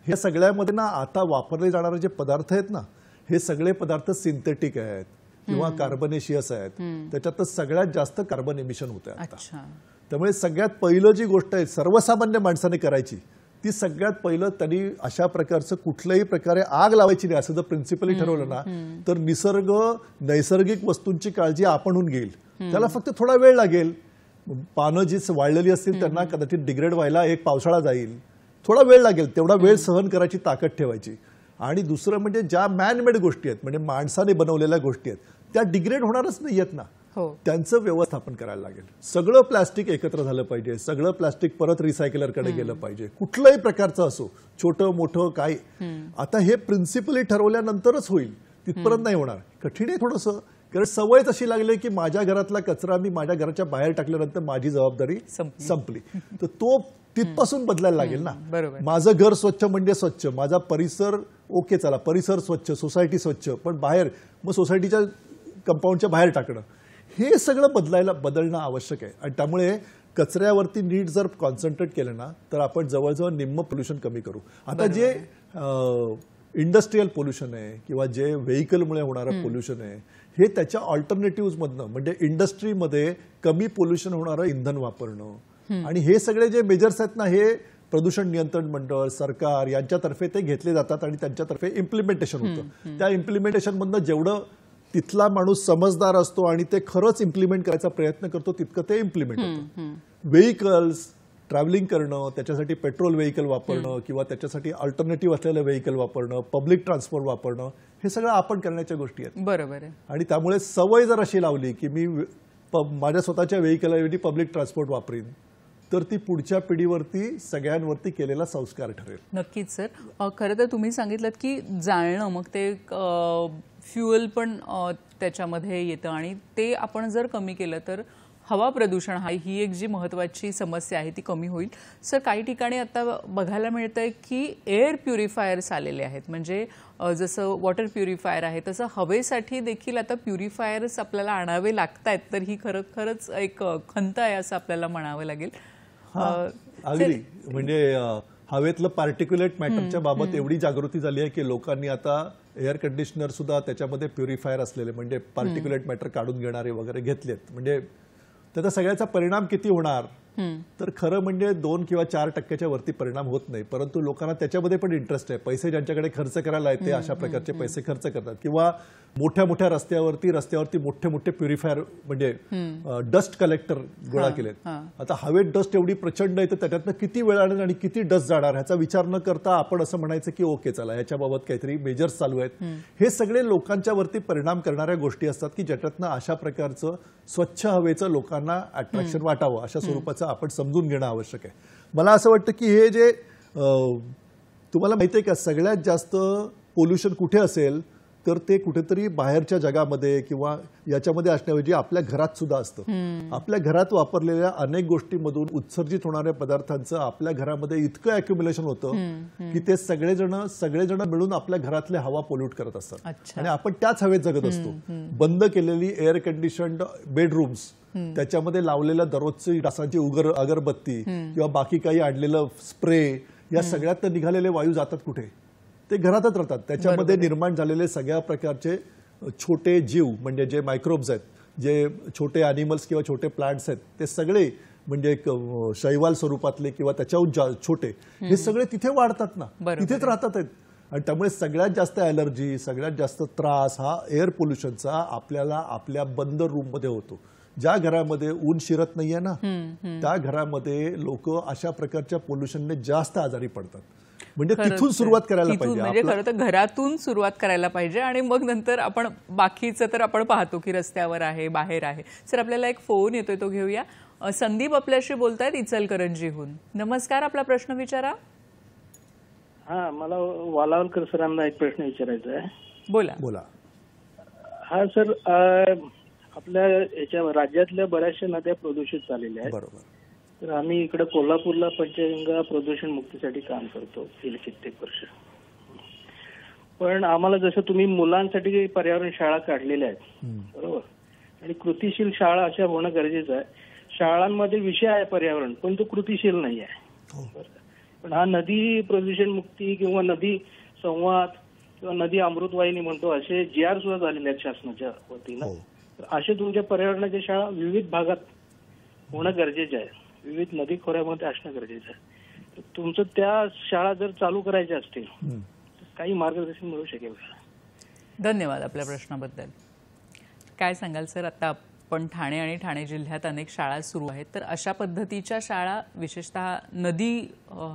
हे सगळ्यामध्ये ना आता वापरले जाणारे जे पदार्थ आहेत ना, हे सगळे पदार्थ सिंथेटिक आहेत किंवा कार्बनेशियस आहेत. त्याच्यात सगळ्यात जास्त कार्बन एमिशन होत आहे आता. त्यामुळे सगळ्यात पहिलं जी गोष्ट आहे सर्वसामान्य माणसाने करायची, ती सगळ्यात पहिलं त्यांनी अशा प्रकारचं कुठल्याही प्रकारे आग लावायची नाही असं जर प्रिन्सिपली ठरवलं ना, तर नैसर्गिक वस्तूंची काळजी आपणहून घेईल. त्याला फक्त थोडा वेळ लागेल. पानं जी वाळलेली असतील त्यांना कदाचित डिग्रेड व्हायला एक पावसाळा जाईल, थोडा वेळ लागेल. तेवढा वेळ सहन करायची ताकद ठेवायची. आणि दुसरं म्हणजे ज्या मॅनमेड गोष्टी आहेत, म्हणजे माणसाने बनवलेल्या गोष्टी आहेत, त्या डिग्रेड होणारच नाही आहेत ना, त्यांचं व्यवस्थापन करायला लागेल. सगळं प्लास्टिक एकत्र झालं पाहिजे, सगळं प्लास्टिक परत रिसायकलरकडे गेलं पाहिजे, कुठल्याही प्रकारचं असो, छोटं मोठं काय. आता हे प्रिन्सिपली ठरवल्यानंतरच होईल, तिथपर्यंत नाही होणार. कठीण आहे थोडंसं, कारण सवयच अशी लागली की माझ्या घरातला कचरा मी माझ्या घराच्या बाहेर टाकल्यानंतर माझी जबाबदारी संपली. तर तो तिथपासून बदलायला लागेल ना. माझं घर स्वच्छ म्हणजे स्वच्छ, माझा परिसर ओके, चला परिसर स्वच्छ, सोसायटी स्वच्छ, पण बाहेर मग सोसायटीच्या कंपाऊंडच्या बाहेर टाकणं, हे सगळं बदलणं आवश्यक आहे. आणि त्यामुळे कचऱ्यावरती नीट जर कॉन्सन्ट्रेट केलं ना, तर आपण जवळजवळ निम्म पोल्युशन कमी करू. आता जे इंडस्ट्रीयल पोल्युशन आहे किंवा जे व्हेकलमुळे होणारं पोल्युशन आहे, हे त्याच्या ऑल्टरनेटिव्हमधनं, म्हणजे इंडस्ट्रीमध्ये कमी पोल्युशन होणारं इंधन वापरणं, आणि हे सगळे जे मेजर्स आहेत ना, हे प्रदूषण नियंत्रण मंडळ, सरकार यांच्यातर्फे ते घेतले जातात आणि त्यांच्यातर्फे इम्प्लिमेंटेशन होतं. त्या इम्प्लिमेंटेशनमधनं जेवढं तिथला माणूस समजदार असतो आणि ते खरंच इम्प्लिमेंट करायचा प्रयत्न करतो, तितकं ते इम्प्लिमेंट होतं. व्हेकल्स ट्रॅव्हलिंग करणं, त्याच्यासाठी पेट्रोल व्हेकल वापरणं किंवा त्याच्यासाठी अल्टरनेटिव्ह असलेलं व्हेकल वापरणं, पब्लिक ट्रान्सपोर्ट वापरणं, हे सगळं आपण करण्याच्या गोष्टी आहेत. बरोबर आहे. आणि त्यामुळे सवय जर अशी लावली की मी माझ्या स्वतःच्या व्हेकलऐवजी पब्लिक ट्रान्सपोर्ट वापरीन, तर ती पुढच्या पिढीवरती सगळ्यांवरती केलेला संस्कार ठरेल. नक्कीच सर. खरं तर तुम्ही सांगितलं की जाळणं, मग ते फ्युएल पण त्याच्यामध्ये येतं, आणि ते आपण जर कमी केलं तर हवा प्रदूषण ही एक जी महत्त्वाची समस्या आहे ती कमी होईल. सर, काही ठिकाणी आता बघायला मिळतंय की एअर प्युरिफायर्स आलेले आहेत, म्हणजे जसं वॉटर प्युरिफायर आहे तसं हवेसाठी देखील आता प्युरिफायर्स आपल्याला आणावे लागतायत. तर ही खरंच एक खंत आहे असं आपल्याला म्हणावं लागेल. अगदी, म्हणजे हवेतलं पार्टिक्युलेट मॅटरच्या बाबत एवढी जागृती झाली आहे की लोकांनी आता एअर कंडिशनर सुद्धा त्याच्यामध्ये प्युरिफायर असलेले, म्हणजे पार्टिक्युलेट मॅटर काढून घेणारे वगैरे घेतलेत. म्हणजे त्याचा सगळ्याचा परिणाम किती होणार तर खरं म्हणजे 2 किंवा 4% वरती परिणाम होत नाही, परंतु लोकांना त्याच्यामध्ये पण इंटरेस्ट आहे. पैसे ज्यांच्याकडे खर्च करायला आहे ते अशा प्रकारचे पैसे खर्च करतात, किंवा मोठ्या मोठ्या रस्त्यावरती मोठे मोठे प्युरिफायर म्हणजे डस्ट कलेक्टर गोळा केलेत. आता हवेत डस्ट एवढी प्रचंड आहे तर त्याच्यातनं किती वेळ आणेल आणि किती डस्ट जाणार ह्याचा विचार न करता आपण असं म्हणायचं की ओके चला याच्याबाबत काहीतरी मेजर्स चालू आहेत. हे सगळे लोकांच्या वरती परिणाम करणाऱ्या गोष्टी असतात की ज्याच्यातनं अशा प्रकारचं स्वच्छ हवेचं लोकांना अट्रॅक्शन वाटावं अशा स्वरूपाचं आपण समजून घेणं आवश्यक आहे. मला असं वाटतं की हे जे तुम्हाला माहिती आहे का सगळ्यात जास्त पोल्युशन कुठे असेल तर ते कुठेतरी बाहेरच्या जगामध्ये किंवा याच्यामध्ये असण्याऐवजी आपल्या घरात सुद्धा असतं. आपल्या घरात वापरलेल्या अनेक गोष्टींमधून उत्सर्जित होणाऱ्या पदार्थांचं आपल्या घरामध्ये इतकं अॅक्युम्युलेशन होतं की ते सगळेजण मिळून आपल्या घरातल्या हवा पोल्यूट करत असतात आणि आपण त्याच हवेत जगत असतो. बंद केलेली एअर कंडिशन्ड बेडरूम्स, त्याच्यामध्ये लावलेल्या दररोजची डासांची अगरबत्ती किंवा बाकी काही आणलेलं स्प्रे, या सगळ्यात निघालेले वायू जातात कुठे? ते घरातच राहतात. त्याच्यामध्ये निर्माण झालेले सगळ्या प्रकारचे छोटे जीव म्हणजे जे मायक्रोब्स आहेत, जे छोटे अॅनिमल्स किंवा छोटे प्लांट्स आहेत, ते सगळे म्हणजे शैवाल स्वरूपातले किंवा त्याच्याहून छोटे हे सगळे तिथे वाढतात ना, तिथेच राहतात आहेत. आणि त्यामुळे सगळ्यात जास्त ॲलर्जी, सगळ्यात जास्त त्रास हा एअर पोल्युशनचा आपल्याला आपल्या बंद रूममध्ये होतो. ज्या घरामध्ये ऊन शिरत नाहीये ना त्या घरामध्ये लोक अशा प्रकारच्या पोल्युशनने जास्त आजारी पडतात. म्हणजे तिथून सुरुवात करायला पाहिजे. म्हणजे खरं तर घरातून सुरुवात करायला पाहिजे आणि मग नंतर आपण बाकीचं तर आपण पाहतो की रस्त्यावर आहे, बाहेर आहे. सर आपल्याला एक फोन येतोय तो घेऊया. संदीप आपल्याशी बोलतायत इचलकरंजीहून. नमस्कार, आपला प्रश्न विचारा. हा, मला वालावलकर सरांना एक प्रश्न विचारायचा आहे. बोला. हा सर, आपल्या याच्या राज्यातल्या बऱ्याचशा नद्या प्रदूषित झालेल्या आहेत. बरोबर. तर आम्ही इकडे कोल्हापूरला पंचगंगा प्रदूषण मुक्तीसाठी काम करतो गेली कित्येक वर्ष. पण आम्हाला जसं तुम्ही मुलांसाठी पर्यावरण शाळा काढलेल्या आहेत बरोबर, आणि कृतीशील शाळा अशा होणं गरजेचं आहे. शाळांमध्ये विषय आहे पर्यावरण पण तो कृतीशील नाही आहे. पण हा नदी प्रदूषण मुक्ती किंवा नदी संवाद किंवा नदी अमृतवाहिनी म्हणतो असे GR सुद्धा झालेले आहेत शासनाच्या वतीनं. असे तुमच्या पर्यावरणाच्या शाळा विविध भागात होणं गरजेचं आहे, विविध नदी खोऱ्यामध्ये असणं गरजेचं आहे. तुमचं त्या शाळा जर चालू करायच्या असतील तर काही मार्गदर्शन मिळू शकेल का? धन्यवाद आपल्या प्रश्नाबद्दल. काय सांगाल सर, आता आपण ठाणे आणि ठाणे जिल्ह्यात अनेक शाळा सुरू आहेत, तर अशा पद्धतीच्या शाळा विशेषतः नदी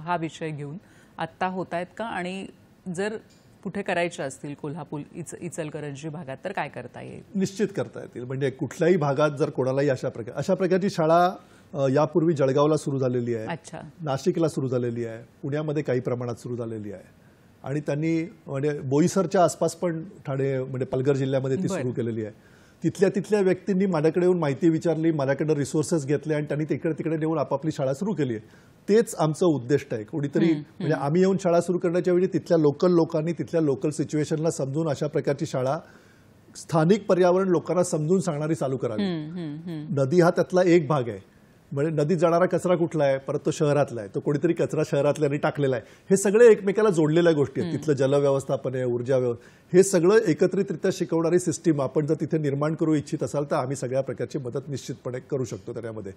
हा विषय घेऊन आत्ता होत आहेत का? आणि जर कुठे करायच्या असतील कोल्हापूर इचलकरंजी भागात तर काय करता येईल? निश्चित करता येतील. म्हणजे कुठल्याही भागात जर कोणालाही अशा प्रकारची शाळा यापूर्वी जळगावला सुरू झालेली आहे, नाशिकला सुरू झालेली आहे, पुण्यामध्ये काही प्रमाणात सुरू झालेली आहे आणि त्यांनी म्हणजे बोईसरच्या आसपास पण ठाणे म्हणजे पालघर जिल्ह्यामध्ये ती सुरू केलेली आहे. तिथल्या व्यक्तींनी माझ्याकडे येऊन माहिती विचारली, माझ्याकडे रिसोर्सेस घेतले आणि त्यांनी तिकडे नेऊन आपापली शाळा सुरू केली आहे. तेच आमचं उद्दिष्ट आहे. कोणीतरी म्हणजे आम्ही येऊन शाळा सुरू करण्याच्या वेळी तिथल्या लोकल लोकांनी तिथल्या लोकल सिच्युएशनला समजून अशा प्रकारची शाळा स्थानिक पर्यावरण लोकांना समजून सांगणारी चालू करावी. नदी हा त्यातला एक भाग आहे. म्हणजे नदीत जाणारा कचरा कुठला आहे, परत तो शहरातला आहे, तो कोणीतरी कचरा शहरातल्याने टाकलेला आहे. हे सगळे एकमेकाला जोडलेल्या गोष्टी आहेत. तिथलं जलव्यवस्थापन आहे, ऊर्जा हे सगळं एकत्रितरित्या शिकवणारी सिस्टीम आपण जर तिथे निर्माण करू इच्छित असाल तर आम्ही सगळ्या प्रकारची मदत निश्चितपणे करू शकतो त्यामध्ये.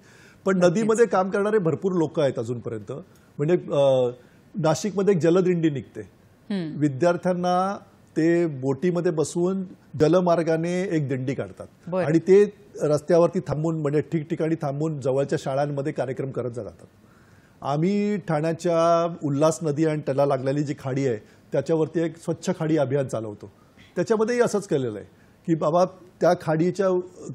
पण नदीमध्ये काम करणारे भरपूर लोक आहेत अजूनपर्यंत. म्हणजे नाशिकमध्ये एक जलदिंडी निघते, विद्यार्थ्यांना ते बोटीमध्ये बसवून जलमार्गाने एक दिंडी काढतात आणि ते रस्त्यावरती थांबून म्हणजे ठिकठिकाणी थांबून जवळच्या शाळांमध्ये कार्यक्रम करत जातात. आम्ही ठाण्याच्या उल्हास नदी आणि त्याला लागलेली जी खाडी आहे त्याच्यावरती एक स्वच्छ खाडी अभियान चालवतो. त्याच्यामध्येही असंच केलेलं आहे की बाबा त्या खाडीच्या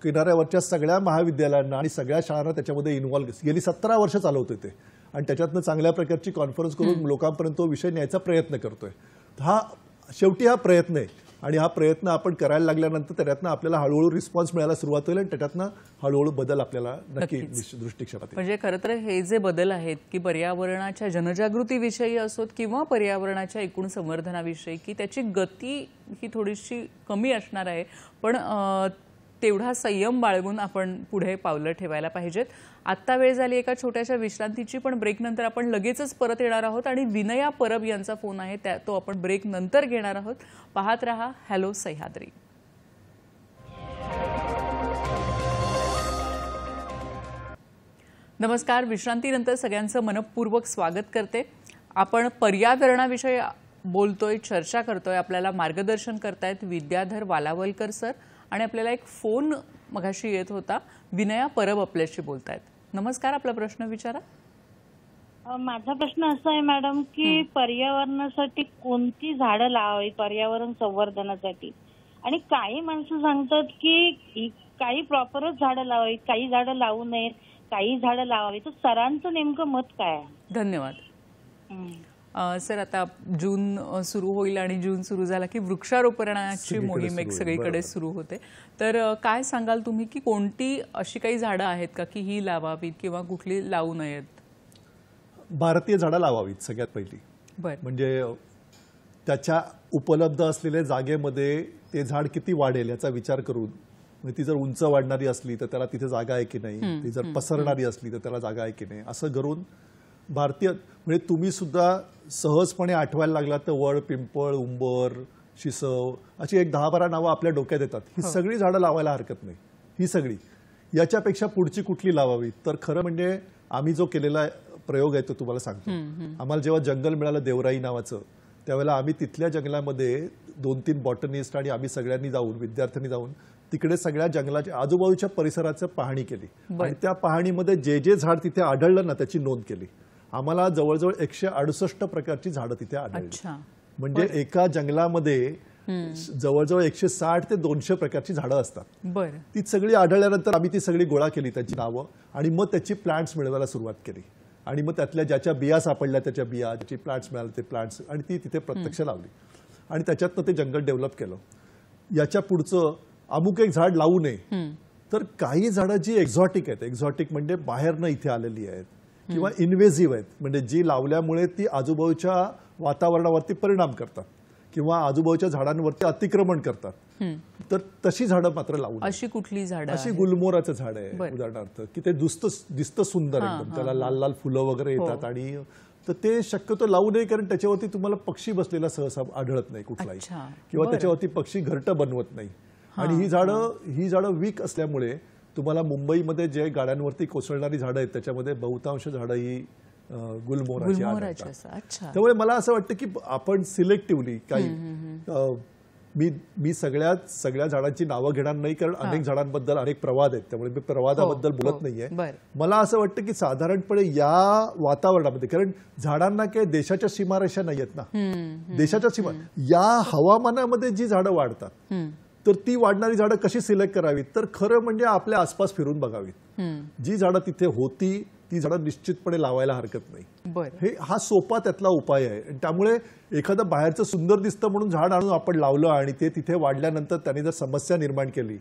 किनाऱ्यावरच्या सगळ्या महाविद्यालयांना आणि सगळ्या शाळांना त्याच्यामध्ये इन्व्हॉल्व गेली 17 वर्ष चालवतोय ते आणि त्याच्यातनं चांगल्या प्रकारची कॉन्फरन्स करून लोकांपर्यंत तो विषय न्यायचा प्रयत्न करतोय. शेवटी हा प्रयत्न आहे आणि हा प्रयत्न आपण करायला लागल्यानंतर त्यातनं आपल्याला हळूहळू रिस्पॉन्स मिळायला सुरुवात होईल आणि त्याच्यातनं हळूहळू बदल आपल्याला नक्की दृष्टिक्षेपात येईल. म्हणजे खरं तर हे जे बदल आहेत की पर्यावरणाच्या जनजागृतीविषयी असोत किंवा पर्यावरणाच्या एकूण संवर्धनाविषयी की त्याची गती ही थोडीशी कमी असणार आहे, पण तेवढा संयम बाळगून आपण पुढे पावलं ठेवायला पाहिजेत. आत्ता वेळ झाली एका छोट्याशा विश्रांतीची, पण ब्रेक नंतर आपण लगेचच परत येणार आहोत आणि विनया परब यांचा फोन आहे तो आपण ब्रेक नंतर घेणार आहोत. पाहत रहा हॅलो सह्याद्री. नमस्कार. विश्रांतीनंतर सगळ्यांचं मनपूर्वक स्वागत करते. आपण पर्यावरणाविषयी बोलतोय, चर्चा करतोय. आपल्याला मार्गदर्शन करतायत विद्याधर वालावलकर सर आणि आपल्याला एक फोन मगाशी येत होता. विनया परब आपल्याशी बोलतायत. नमस्कार, आपला प्रश्न विचारा. माझा प्रश्न असा आहे मॅडम की पर्यावरणासाठी कोणती झाडं लावावी पर्यावरण संवर्धनासाठी, आणि काही माणसं सांगतात की काही प्रॉपरच झाडं लावावी, काही झाडं लावू नयेत, काही झाडं लावावी. तर सरांचं नेमकं मत काय आहे? धन्यवाद. सर, आता जून सुरू होईल आणि जून सुरू झाला की वृक्षारोपणाची मोहीम एक सगळीकडे सुरू होते. तर काय सांगाल तुम्ही की कोणती अशी काही झाडं आहेत का की ही लावावीत किंवा कुठली लावू नयेत? भारतीय झाडं लावावीत सगळ्यात पहिली. म्हणजे त्याच्या उपलब्ध असलेल्या जागेमध्ये ते झाड किती वाढेल याचा विचार करून, म्हणजे ती जर उंच वाढणारी असली तर त्याला तिथे जागा आहे की नाही, ती जर पसरणारी असली तर त्याला जागा आहे की नाही, असं करून भारतीय म्हणजे तुम्ही सुद्धा सहजपणे आठवायला लागला तर वड, पिंपळ, उंबर, शिसव अशी एक 10-12 नावं आपल्या डोक्यात येतात. ही सगळी झाडं लावायला हरकत नाही. ही सगळी. याच्यापेक्षा पुढची कुठली लावावी तर खरं म्हणजे आम्ही जो केलेला प्रयोग आहे तो तुम्हाला सांगतो. आम्हाला जेव्हा जंगल मिळालं देवराई नावाचं, त्यावेळेला आम्ही तिथल्या जंगलामध्ये 2-3 बॉटनिस्ट आणि आम्ही सगळ्यांनी जाऊन, विद्यार्थ्यांनी जाऊन तिकडे सगळ्या जंगलाच्या आजूबाजूच्या परिसराचं पाहणी केली आणि त्या पाहणीमध्ये जे जे झाड तिथे आढळलं ना त्याची नोंद केली. आम्हाला जवळजवळ 168 प्रकारची झाडं तिथे आढळली. म्हणजे एका जंगलामध्ये जवळजवळ 160 ते 200 प्रकारची झाडं असतात. ती सगळी आढळल्यानंतर आम्ही ती सगळी गोळा केली, त्यांची नावं, आणि मग त्याची प्लांट्स मिळवायला सुरुवात केली. आणि मग त्यातल्या ज्याच्या बिया सापडल्या त्याच्या बिया, ज्याची प्लांट्स मिळाले ते प्लांट्स, आणि ती तिथे प्रत्यक्ष लावली आणि त्याच्यातनं ते जंगल डेव्हलप केलं. याच्या पुढचं अमुक एक झाड लावू नये तर काही झाडं जी एक्झॉटिक आहेत, एक्झॉटिक म्हणजे बाहेरनं इथे आलेली आहेत किंवा इन्व्हेसिव्ह आहेत, म्हणजे जी लावल्यामुळे ती आजूबाजूच्या वातावरणावरती परिणाम करतात किंवा आजूबाजूच्या झाडांवरती अतिक्रमण करतात, तर तशी झाडं मात्र लावू नये. अशी कुठली झाडं? अशी गुलमोहराचं झाड आहे उदाहरणार्थ, की ते दिसतं सुंदर एकदम, त्याला लाल लाल फुलं वगैरे येतात, आणि तर ते शक्यतो लावू नये कारण त्याच्यावरती तुम्हाला पक्षी बसलेला सहसा आढळत नाही कुठलाही, किंवा त्याच्यावरती पक्षी घरटं बनवत नाही. आणि ही झाडं वीक असल्यामुळे तुम्हाला मुंबईमध्ये जे गाड्यांवरती कोसळणारी झाडं आहेत त्याच्यामध्ये बहुतांश झाडं ही गुलमोहराची आढळतात. त्यामुळे मला असं वाटतं की आपण सिलेक्टिव्हली काही मी सगळ्या झाडांची नावं घेणार नाही कारण अनेक झाडांबद्दल अनेक प्रवाद आहेत, त्यामुळे मी प्रवादाबद्दल बोलत नाहीये. मला असं वाटतं की साधारणपणे या वातावरणामध्ये, कारण झाडांना काही देशाच्या सीमारेषा नाहीयेत ना, देशाच्या सीमा, या हवामानामध्ये जी झाडं वाढतात तर ती वाढणारी झाडं कशी सिलेक्ट करावीत तर खरं म्हणजे आपल्या आसपास फिरून बघावीत. जी झाडं तिथे होती ती झाडं निश्चितपणे लावायला हरकत नाही. हा सोपा त्यातला उपाय आहे. त्यामुळे एखादं बाहेरचं सुंदर दिसतं म्हणून झाड आणून आपण लावलं आणि ते तिथे वाढल्यानंतर त्याने जर समस्या निर्माण केली,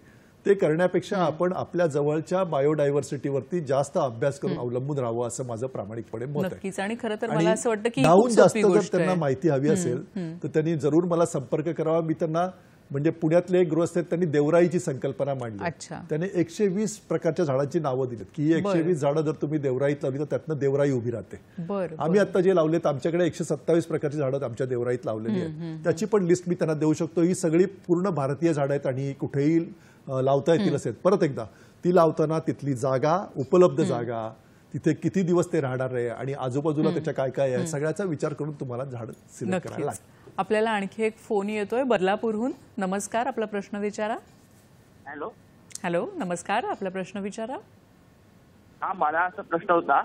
ते करण्यापेक्षा आपण आपल्या जवळच्या बायोडायव्हर्सिटीवरती जास्त अभ्यास करून अवलंबून राहावं असं माझं प्रामाणिकपणे मत आहे. आणि खरं तर मला असं वाटतं की जास्त जर त्यांना माहिती हवी असेल तर त्यांनी जरूर मला संपर्क करावा. मी त्यांना, म्हणजे पुण्यातले एक गृहस्थ आहेत, त्यांनी देवराईची संकल्पना मांडली. त्याने 120 प्रकारच्या झाडांची नावं दिलीत की 120 झाडं जर तुम्ही देवराईत लावली तर त्यातनं देवराई उभी राहते. आम्ही आता जे लावलेत आमच्याकडे 127 प्रकारची झाडं आमच्या देवराईत लावलेली आहेत. त्याची पण लिस्ट मी त्यांना देऊ शकतो. ही सगळी पूर्ण भारतीय झाडं आहेत आणि कुठेही लावता येतील असेल. परत एकदा, ती लावताना तिथली जागा, उपलब्ध जागा, तिथे किती दिवस ते राहणार आहे आणि आजूबाजूला त्याच्या काय काय आहे सगळ्याचा विचार करून तुम्हाला झाड सिलेक्ट करायला लागतं. आपल्याला आणखी एक फोन येतोय बदलापूरहून. नमस्कार, आपला प्रश्न विचारा. हॅलो, नमस्कार, आपला प्रश्न विचारा. हा, मला असा प्रश्न होता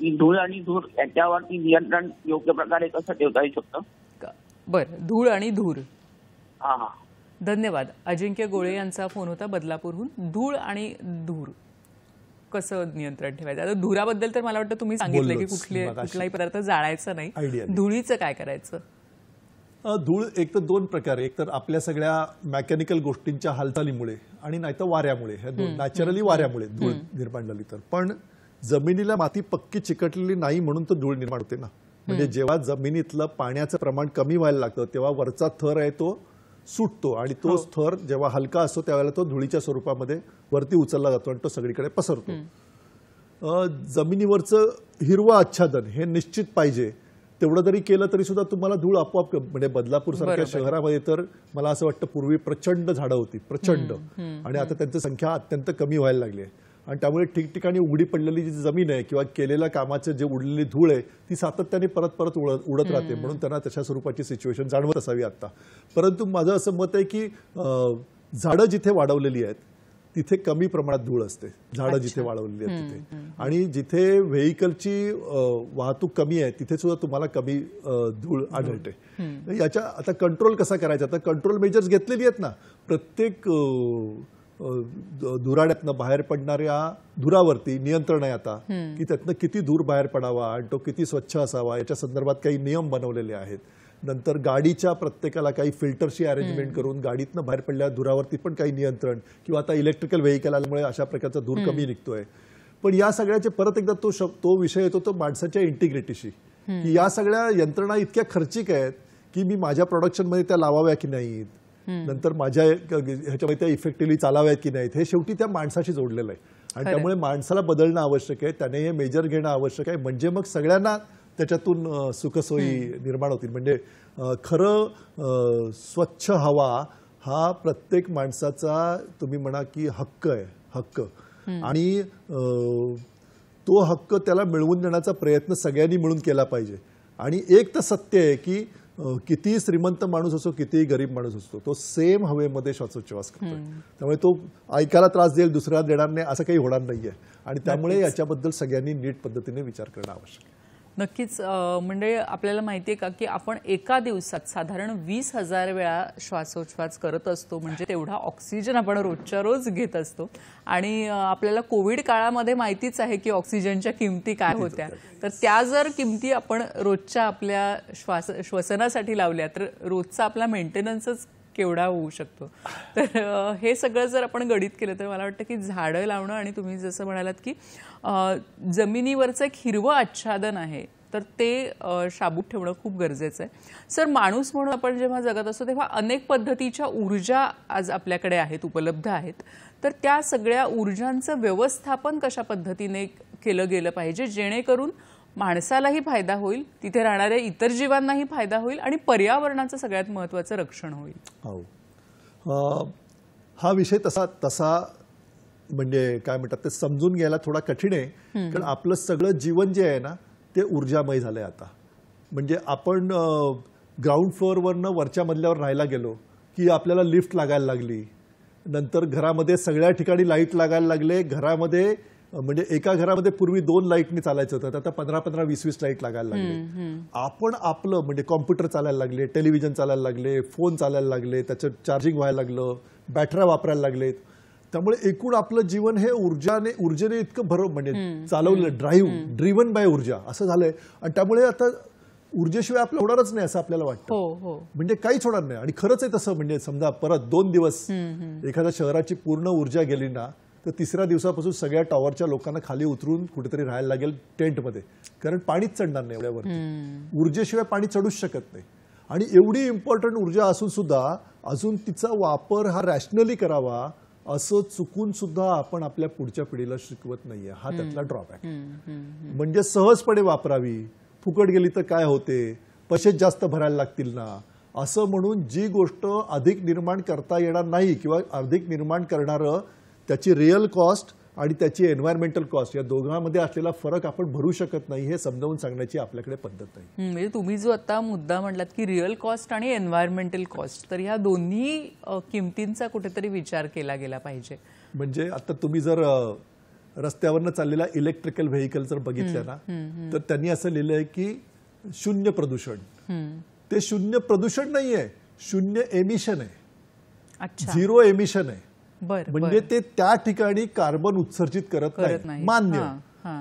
की धूळ आणि धूर याच्यावरती नियंत्रण योग्य प्रकारे कसं ठेवता येऊ शकतं? बरं, धूळ आणि धूर. हा, धन्यवाद. अजिंक्य गोळे यांचा फोन होता बदलापूरहून. धूळ आणि धूर कसं नियंत्रण ठेवायचं? आता धुराबद्दल तर मला वाटतं तुम्ही सांगितलं की कुठलाही पदार्थ जाळायचा नाही. धुळीचं काय करायचं? धूळ एक तर 2 प्रकारे, एक तर आपल्या सगळ्या मेकॅनिकल गोष्टींच्या हालचालीमुळे आणि नाहीतर वाऱ्यामुळे, नॅचरली वाऱ्यामुळे धूळ निर्माण झाली तर. पण जमिनीला माती पक्की चिकटलेली नाही म्हणून तर धूळ निर्माण होते ना. म्हणजे जेव्हा जमिनीतलं पाण्याचं प्रमाण कमी व्हायला लागतं तेव्हा वरचा थर आहे तो सुटतो आणि तो थर जेव्हा हलका असतो त्यावेळेला तो धुळीच्या स्वरूपामध्ये वरती उचलला जातो आणि तो सगळीकडे पसरतो. जमिनीवरचं हिरवं आच्छादन हे निश्चित पाहिजे. तेवढं जरी केलं तरी सुद्धा तुम्हाला धूळ आपोआप, म्हणजे बदलापूर सारख्या शहरामध्ये तर मला असं वाटतं पूर्वी प्रचंड झाडं होती, प्रचंड, आणि आता त्यांची संख्या अत्यंत कमी व्हायला लागली आहे. आणि त्यामुळे ठिकठिकाणी उघडी पडलेली जी जमीन आहे किंवा केलेल्या कामाचं जे उडलेली धूळ आहे ती सातत्याने परत परत उडत राहते, म्हणून त्यांना तशा स्वरूपाची सिच्युएशन जाणवत असावी आता. परंतु माझं असं मत आहे की झाडं जिथे वाढवलेली आहेत तिथे कमी प्रमाणात धूळ असते, झाडं जिथे वाढवलेली आहेत तिथे. आणि जिथे व्हेकलची वाहतूक कमी आहे तिथे सुद्धा तुम्हाला कमी धूळ आढळते. याच्या आता कंट्रोल कसा करायचा, आता कंट्रोल मेजर्स घेतलेली आहेत ना. प्रत्येक धुराड्यातनं बाहेर पडणाऱ्या धुरावरती नियंत्रण आहे आता, की त्यातनं किती धूर बाहेर पडावा आणि तो किती स्वच्छ असावा याच्या संदर्भात काही नियम बनवलेले आहेत. नंतर गाडीच्या प्रत्येकाला काही फिल्टरची अरेंजमेंट करून गाडीतनं बाहेर पडलेल्या धुरावरती पण काही नियंत्रण, किंवा आता इलेक्ट्रिकल व्हेकल आल्यामुळे अशा प्रकारचा धूर कमी निघतोय. पण या सगळ्याचे परत एकदा तो विषय येतो तो माणसाच्या इंटिग्रिटीशी, की या सगळ्या यंत्रणा इतक्या खर्चिक आहेत की मी माझ्या प्रोडक्शनमध्ये त्या लावाव्या की नाहीत, नंतर माझ्या ह्याच्यामध्ये त्या इफेक्टिव्हली चालाव्यात की नाहीत, हे शेवटी त्या माणसाशी जोडलेलं आहे. आणि त्यामुळे माणसाला बदलणं आवश्यक आहे, त्याने हे मेजर घेणं आवश्यक आहे, म्हणजे मग सगळ्यांना त्याच्यातून सुखसोयी निर्माण होतील. म्हणजे खरं स्वच्छ हवा हा प्रत्येक माणसाचा तुम्ही म्हणा की हक्क आहे, हक्क. आणि तो हक्क त्याला मिळवून देण्याचा प्रयत्न सगळ्यांनी मिळून केला पाहिजे. आणि एक तर सत्य आहे की किती श्रीमंत माणूस असो कितीही गरीब माणूस असतो तो सेम हवेमध्ये श्वासोच्छवास करतो, त्यामुळे तो ऐकायला त्रास देईल दुसऱ्याला देणार नाही असं काही होणार नाहीये. आणि त्यामुळे याच्याबद्दल सगळ्यांनी नीट पद्धतीने विचार करणं आवश्यक आहे. नक्कीच. म्हणजे आपल्याला माहिती आहे का की आपण एका दिवसात साधारण 20,000 वेळा श्वासोच्छवास करत असतो, म्हणजे तेवढा ऑक्सिजन आपण रोजच्या रोज घेत असतो. आणि आपल्याला कोविड काळामध्ये माहितीच आहे की ऑक्सिजनच्या किमती काय होत्या, तर त्या जर किमती आपण रोजच्या आपल्या श्वसनासाठी लावल्या तर रोजचा आपला मेंटेनन्सच केवढा होऊ शकतो. तर हे सगळं जर आपण गणित केलं तर मला वाटतं की झाडं लावणं आणि तुम्ही जसं म्हणालात की जमिनीवरचं एक हिरवं आच्छादन आहे तर ते शाबूत ठेवणं खूप गरजेचं आहे. सर, माणूस म्हणून आपण जेव्हा जगत असतो तेव्हा अनेक पद्धतीच्या ऊर्जा आज आपल्याकडे आहेत, उपलब्ध आहेत. तर त्या सगळ्या ऊर्जांचं व्यवस्थापन कशा पद्धतीने केलं गेलं पाहिजे जेणेकरून माणसालाही फायदा होईल, तिथे राहणाऱ्या इतर जीवांनाही फायदा होईल आणि पर्यावरणाचं सगळ्यात महत्त्वाचं रक्षण होईल? हो, हा विषय तसा म्हणजे काय म्हणतात ते समजून घ्यायला थोडा कठीण आहे. कारण आपलं सगळं जीवन जे आहे ना ते ऊर्जामय झालंय आता. म्हणजे आपण ग्राउंड फ्लोअरवरनं वरच्या मजल्यावर राहायला गेलो की आपल्याला लिफ्ट लागायला लागली, नंतर घरामध्ये सगळ्या ठिकाणी लाईट लागायला लागले. घरामध्ये म्हणजे एका घरामध्ये पूर्वी 2 लाईटनी चालायचं होतं, आता 15-15, 20-20 लाईट लागायला लागले. आपण आपलं म्हणजे कॉम्प्युटर चालायला लागले, टेलिव्हिजन चालायला लागले, फोन चालायला लागले, त्याचं चार्जिंग व्हायला लागलं, बॅटऱ्या वापरायला लागलेत. त्यामुळे एकूण आपलं जीवन हे ऊर्जेने इतकं म्हणजे चालवलं, ड्रिव्हन बाय ऊर्जा असं झालंय. आणि त्यामुळे आता ऊर्जेशिवाय आपलं होणारच नाही असं आपल्याला वाटतं. म्हणजे काहीच होणार नाही. आणि खरंच आहे तसं. म्हणजे समजा परत 2 दिवस एखाद्या शहराची पूर्ण ऊर्जा गेली ना तर तिसऱ्या दिवसापासून सगळ्या टॉवरच्या लोकांना खाली उतरून कुठेतरी राहायला लागेल टेंटमध्ये, कारण पाणीच चढणार नाही एवढ्यावरती. ऊर्जेशिवाय पाणी चढूच शकत नाही. आणि एवढी इम्पॉर्टंट ऊर्जा असून सुद्धा अजून तिचा वापर हा रॅशनली करावा असं चुकून सुद्धा आपण आपल्या पुढच्या पिढीला शिकवत नाहीये. हा त्यातला ड्रॉबॅक. म्हणजे सहजपणे वापरावी, फुकट गेली तर काय होते, पैसे जास्त भरायला लागतील ना असं म्हणून जी गोष्ट अधिक निर्माण करता येणार नाही किंवा अधिक निर्माण करणारं त्याची रिअल कॉस्ट आणि त्याची एन्व्हायरमेंटल कॉस्ट या दोघांमध्ये असलेला फरक आपण भरू शकत नाही हे समजावून सांगण्याची आपल्याकडे पद्धत नाही. म्हणजे तुम्ही जो आता मुद्दा म्हटलात की रिअल कॉस्ट आणि एन्व्हायरमेंटल कॉस्ट, तर ह्या दोन्ही किमतींचा कुठेतरी विचार केला गेला पाहिजे. म्हणजे आता तुम्ही जर रस्त्यावरनं चाललेला इलेक्ट्रिकल व्हेकल जर बघितलं ना तर त्यांनी असं लिहिलंय की 0 प्रदूषण. ते 0 प्रदूषण नाहीये, 0 एमिशन आहे, 0 एमिशन आहे. म्हणजे ते त्या ठिकाणी कार्बन उत्सर्जित करत नाही, मान्य.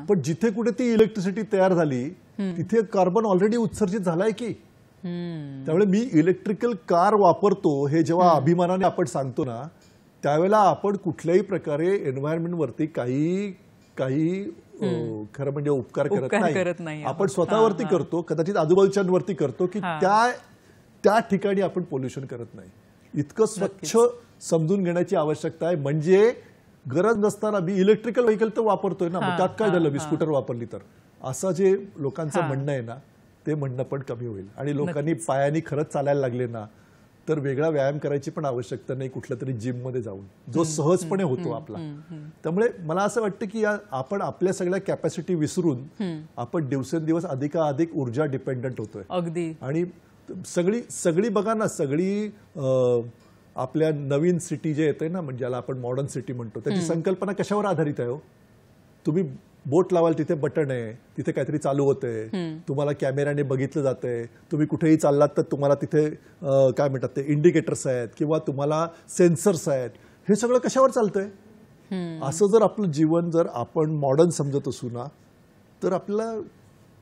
पण जिथे कुठे ती इलेक्ट्रिसिटी तयार झाली तिथे कार्बन ऑलरेडी उत्सर्जित झालाय की. त्यामुळे मी इलेक्ट्रिकल कार वापरतो हे जेव्हा अभिमानाने आपण सांगतो ना त्यावेळेला आपण कुठल्याही प्रकारे एन्व्हायरमेंटवरती काही खरं म्हणजे उपकार करत नाही. आपण स्वतःवरती करतो, कदाचित आजूबाजूच्यांवरती करतो की त्या ठिकाणी आपण पोल्युशन करत नाही. इतकं स्वच्छ समजून घेण्याची आवश्यकता आहे. म्हणजे गरज नसताना मी इलेक्ट्रिकल व्हेकल तर वापरतोय ना, त्यात काय झालं मी स्कूटर वापरली तर, असं जे लोकांचं म्हणणं आहे ना ते म्हणणं पण कमी होईल. आणि लोकांनी पायानी खरंच चालायला लागले ना तर वेगळा व्यायाम करायची पण आवश्यकता नाही कुठल्या तरी जिममध्ये जाऊन, जो सहजपणे होतो आपला. त्यामुळे मला असं वाटतं की आपण आपल्या सगळ्या कॅपॅसिटी विसरून आपण दिवसेंदिवस अधिकाधिक ऊर्जा डिपेंडंट होतोय. अगदी. आणि सगळी बघा ना, सगळी आपल्या नवीन सिटी जे येते ना, म्हणजे ज्याला आपण मॉडर्न सिटी म्हणतो, त्याची संकल्पना कशावर आधारित आहे हो? तुम्ही बोट लावाल तिथे बटन आहे, तिथे काहीतरी चालू होतंय, तुम्हाला कॅमेऱ्याने बघितलं जातंय, तुम्ही कुठेही चाललात तर तुम्हाला तिथे काय म्हणतात ते इंडिकेटर्स आहेत किंवा तुम्हाला सेन्सर्स आहेत. हे सगळं कशावर चालतंय? असं जर आपलं जीवन जर आपण मॉडर्न समजत असू ना, तर आपल्याला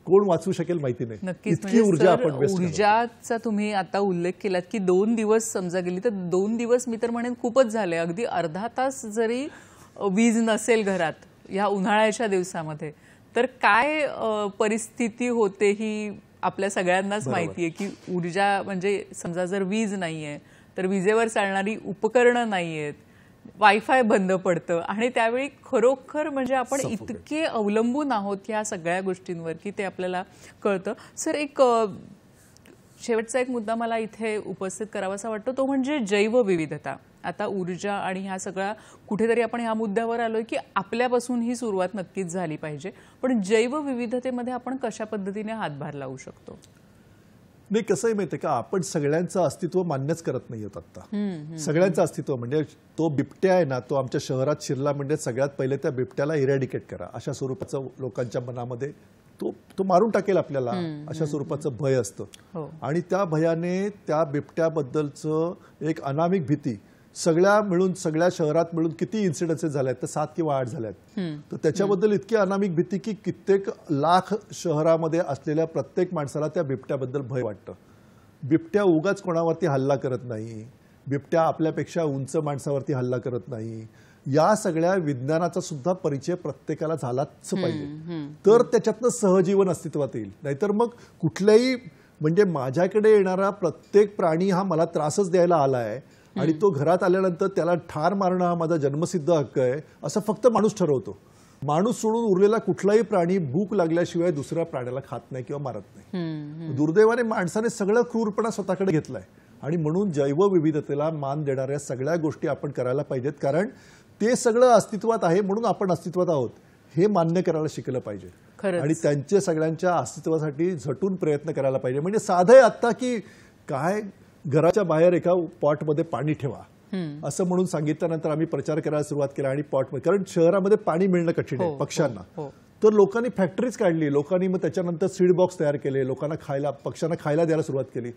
कोण वाचवू शकेल माहिती नाही. नक्कीच. इतकी ऊर्जा आपण वेस्ट करतो. ऊर्जाचा तुम्ही आता उल्लेख केलात की 2 दिवस समजा गेली तर 2 दिवस मी तर म्हणेन खूपच झाले. अगदी अर्धा तास जरी वीज नसेल घरात या उन्हाळ्याच्या दिवसामध्ये तर काय परिस्थिती होते ही आपल्या सगळ्यांनाच माहिती आहे की ऊर्जा म्हणजे समजा जर वीज नाहीये तर विजेवर चालणारी उपकरणं नाहीयेत, वायफाय बंद पडतं आणि त्यावेळी खरोखर म्हणजे आपण इतके अवलंबून आहोत या सगळ्या गोष्टींवर की ते आपल्याला कळतं. सर, एक शेवटचा एक मुद्दा मला इथे उपस्थित करावासा वाटतो, तो म्हणजे जैवविविधता. आता ऊर्जा आणि ह्या सगळ्या कुठेतरी आपण ह्या मुद्द्यावर आलोय की आपल्यापासून ही सुरुवात नक्कीच झाली पाहिजे, पण जैवविविधतेमध्ये आपण कशा पद्धतीने हातभार लावू शकतो? नाही, कसंही माहितीये का, आपण सगळ्यांचं अस्तित्व मान्यच करत नाही आहोत आता. सगळ्यांचं अस्तित्व म्हणजे तो बिबट्या आहे ना, तो आमच्या शहरात शिरला म्हणजे सगळ्यात पहिले त्या बिबट्याला इरॅडिकेट करा, अशा स्वरूपाचं लोकांच्या मनामध्ये तो मारून टाकेल आपल्याला, अशा स्वरूपाचं भय असतं. आणि त्या भयाने त्या बिबट्याबद्दलचं एक अनामिक भीती सगळ्या मिळून, सगळ्या शहरात मिळून किती इन्सिडेंसेस झाले आहेत तर 7 किंवा 8 झाले आहेत. तर त्याच्याबद्दल इतकी अनामिक भीती की कित्येक लाख शहरामध्ये असलेल्या प्रत्येक माणसाला त्या बिबट्याबद्दल भय वाटतं. बिबट्या उगाच कोणावरती हल्ला करत नाही, बिबट्या आपल्यापेक्षा उंच माणसावरती हल्ला करत नाही. या सगळ्या विज्ञानाचा सुद्धा परिचय प्रत्येकाला झालाच पाहिजे, तर त्याच्यातनं सहजीवन अस्तित्वात येईल. नाहीतर मग कुठल्याही म्हणजे माझ्याकडे येणारा प्रत्येक प्राणी हा मला त्रासच द्यायला आलाय आणि तो घरात आल्यानंतर त्याला ठार मारणं हा माझा जन्मसिद्ध हक्क आहे असं फक्त माणूस ठरवतो. माणूस सोडून उरलेला कुठलाही प्राणी भूक लागल्याशिवाय दुसऱ्या प्राण्याला खात नाही किंवा मारत नाही. दुर्दैवाने माणसाने सगळं क्रूरपणा स्वतःकडे घेतलाय आणि म्हणून जैवविविधतेला मान देणाऱ्या सगळ्या गोष्टी आपण करायला पाहिजेत, कारण ते सगळं अस्तित्वात आहे म्हणून आपण अस्तित्वात आहोत हे मान्य करायला शिकलं पाहिजे आणि त्यांच्या सगळ्यांच्या अस्तित्वासाठी झटून प्रयत्न करायला पाहिजे. म्हणजे साधं आहे आत्ता की काय, घराच्या बाहेर एका पॉटमध्ये पाणी ठेवा असं म्हणून सांगितल्यानंतर आम्ही प्रचार करायला सुरुवात केला आणि पॉटमध्ये, कारण शहरामध्ये पाणी मिळणं कठीण आहे पक्ष्यांना, तर लोकांनी फॅक्टरीज काढली, लोकांनी मग त्याच्यानंतर सीड बॉक्स तयार केले, लोकांना खायला, पक्ष्यांना खायला द्यायला सुरुवात केली.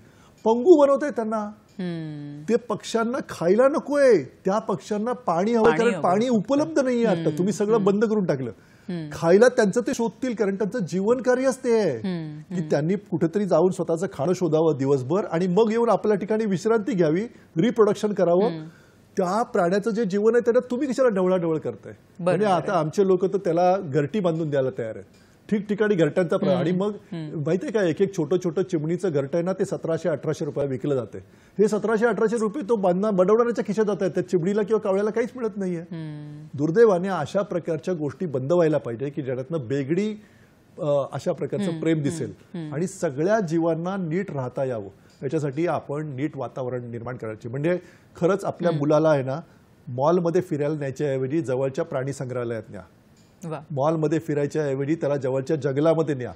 पंगू बनवतोय त्यांना, ते पक्ष्यांना खायला नकोय, त्या पक्ष्यांना पाणी हवं कारण पाणी उपलब्ध नाहीये आता, तुम्ही सगळं बंद करून टाकलं. खायला त्यांचं ते शोधतील कारण त्यांचं जीवन कार्यच ते आहे की त्यांनी कुठेतरी जाऊन स्वतःचं खाणं शोधावं दिवसभर आणि मग येऊन आपल्या ठिकाणी विश्रांती घ्यावी, रिप्रोडक्शन करावं. त्या प्राण्याचं जे जीवन आहे त्याला तुम्ही कशाला ढवळाढवळ करताय? म्हणजे आता आमचे लोक तर त्याला घरटी बांधून द्यायला तयार आहेत, ठिकठिकाणी घरट्यांचा आणि मग माहितीये का, एक छोटं चिमणीचं घरटं आहे ना, ते 1700-1800 रुपये विकलं जाते. हे 1700-1800 रुपये तो बनवणाऱ्याच्या खिशात जात आहेत, त्या चिमणीला किंवा कावळ्याला काहीच मिळत नाहीये. दुर्दैवाने अशा प्रकारच्या गोष्टी बंद व्हायला पाहिजे की ज्याच्यातनं बेगडी अशा प्रकारचं प्रेम दिसेल आणि सगळ्या जीवांना नीट राहता यावं. याच्यासाठी आपण नीट वातावरण निर्माण करायचे. म्हणजे खरंच आपल्या मुलाला आहे ना, मॉलमध्ये फिरायला न्यायच्याऐवजी जवळच्या प्राणी संग्रहालयात न्या, मॉलमध्ये फिरायच्या ऐवजी त्याला जवळच्या जंगलामध्ये न्या.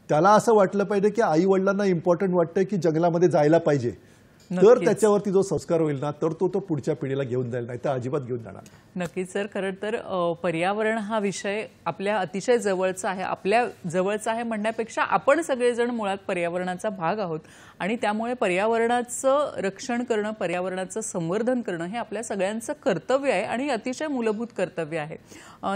त्याला असं वाटलं पाहिजे की आई वडिलांना इम्पॉर्टंट वाटतंय की जंगलामध्ये जायला पाहिजे, तर त्याच्यावरती जो संस्कार होईल ना, तर तो पुढच्या पिढीला घेऊन जाईल, नाही तर अजिबात घेऊन जाणार. नक्कीच सर, खरं तर पर्यावरण हा विषय आपल्या अतिशय जवळचा आहे. आपल्या जवळचा आहे म्हणण्यापेक्षा आपण सगळेजण मुळात पर्यावरणाचा भाग आहोत आणि त्यामुळे पर्यावरणाचं रक्षण करणं, पर्यावरणाचं संवर्धन करणं हे आपल्या सगळ्यांचं कर्तव्य आहे आणि अतिशय मूलभूत कर्तव्य आहे.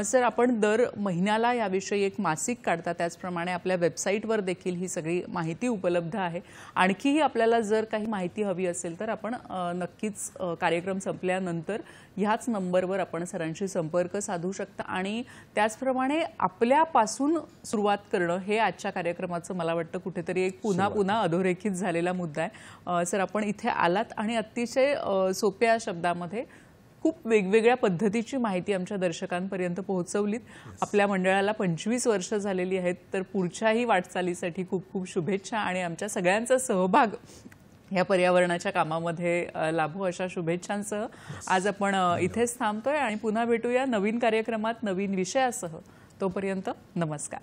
सर, आपण दर महिन्याला याविषयी एक मासिक काढता, त्याचप्रमाणे आपल्या वेबसाईटवर देखील ही सगळी माहिती उपलब्ध आहे. आणखीही आपल्याला जर काही माहिती हवी असेल तर आपण नक्कीच कार्यक्रम संपल्यानंतर ह्याच नंबरवर आपण सरांशी संपर्क साधू शकता आणि त्याचप्रमाणे आपल्यापासून सुरुवात करणं हे आजच्या कार्यक्रमाचं मला वाटतं कुठेतरी एक पुन्हा अधोरेखित झालेला मुद्दा आहे. सर, आपण इथे आलात आणि अतिशय सोप्या शब्दामध्ये खूप वेगवेगळ्या पद्धतीची माहिती आमच्या दर्शकांपर्यंत पोहोचवलीत. आपल्या मंडळाला 25 वर्ष झालेली आहेत, तर पुढच्याही वाटचालीसाठी खूप खूप शुभेच्छा आणि आमच्या सगळ्यांचा सहभाग या पर्यावरणाच्या कामामध्ये लाभो अशा शुभेच्छांसह आज आपण इथेच थांबतोय आणि पुन्हा भेटूया नवीन कार्यक्रमात नवीन विषयासह. तोपर्यंत नमस्कार.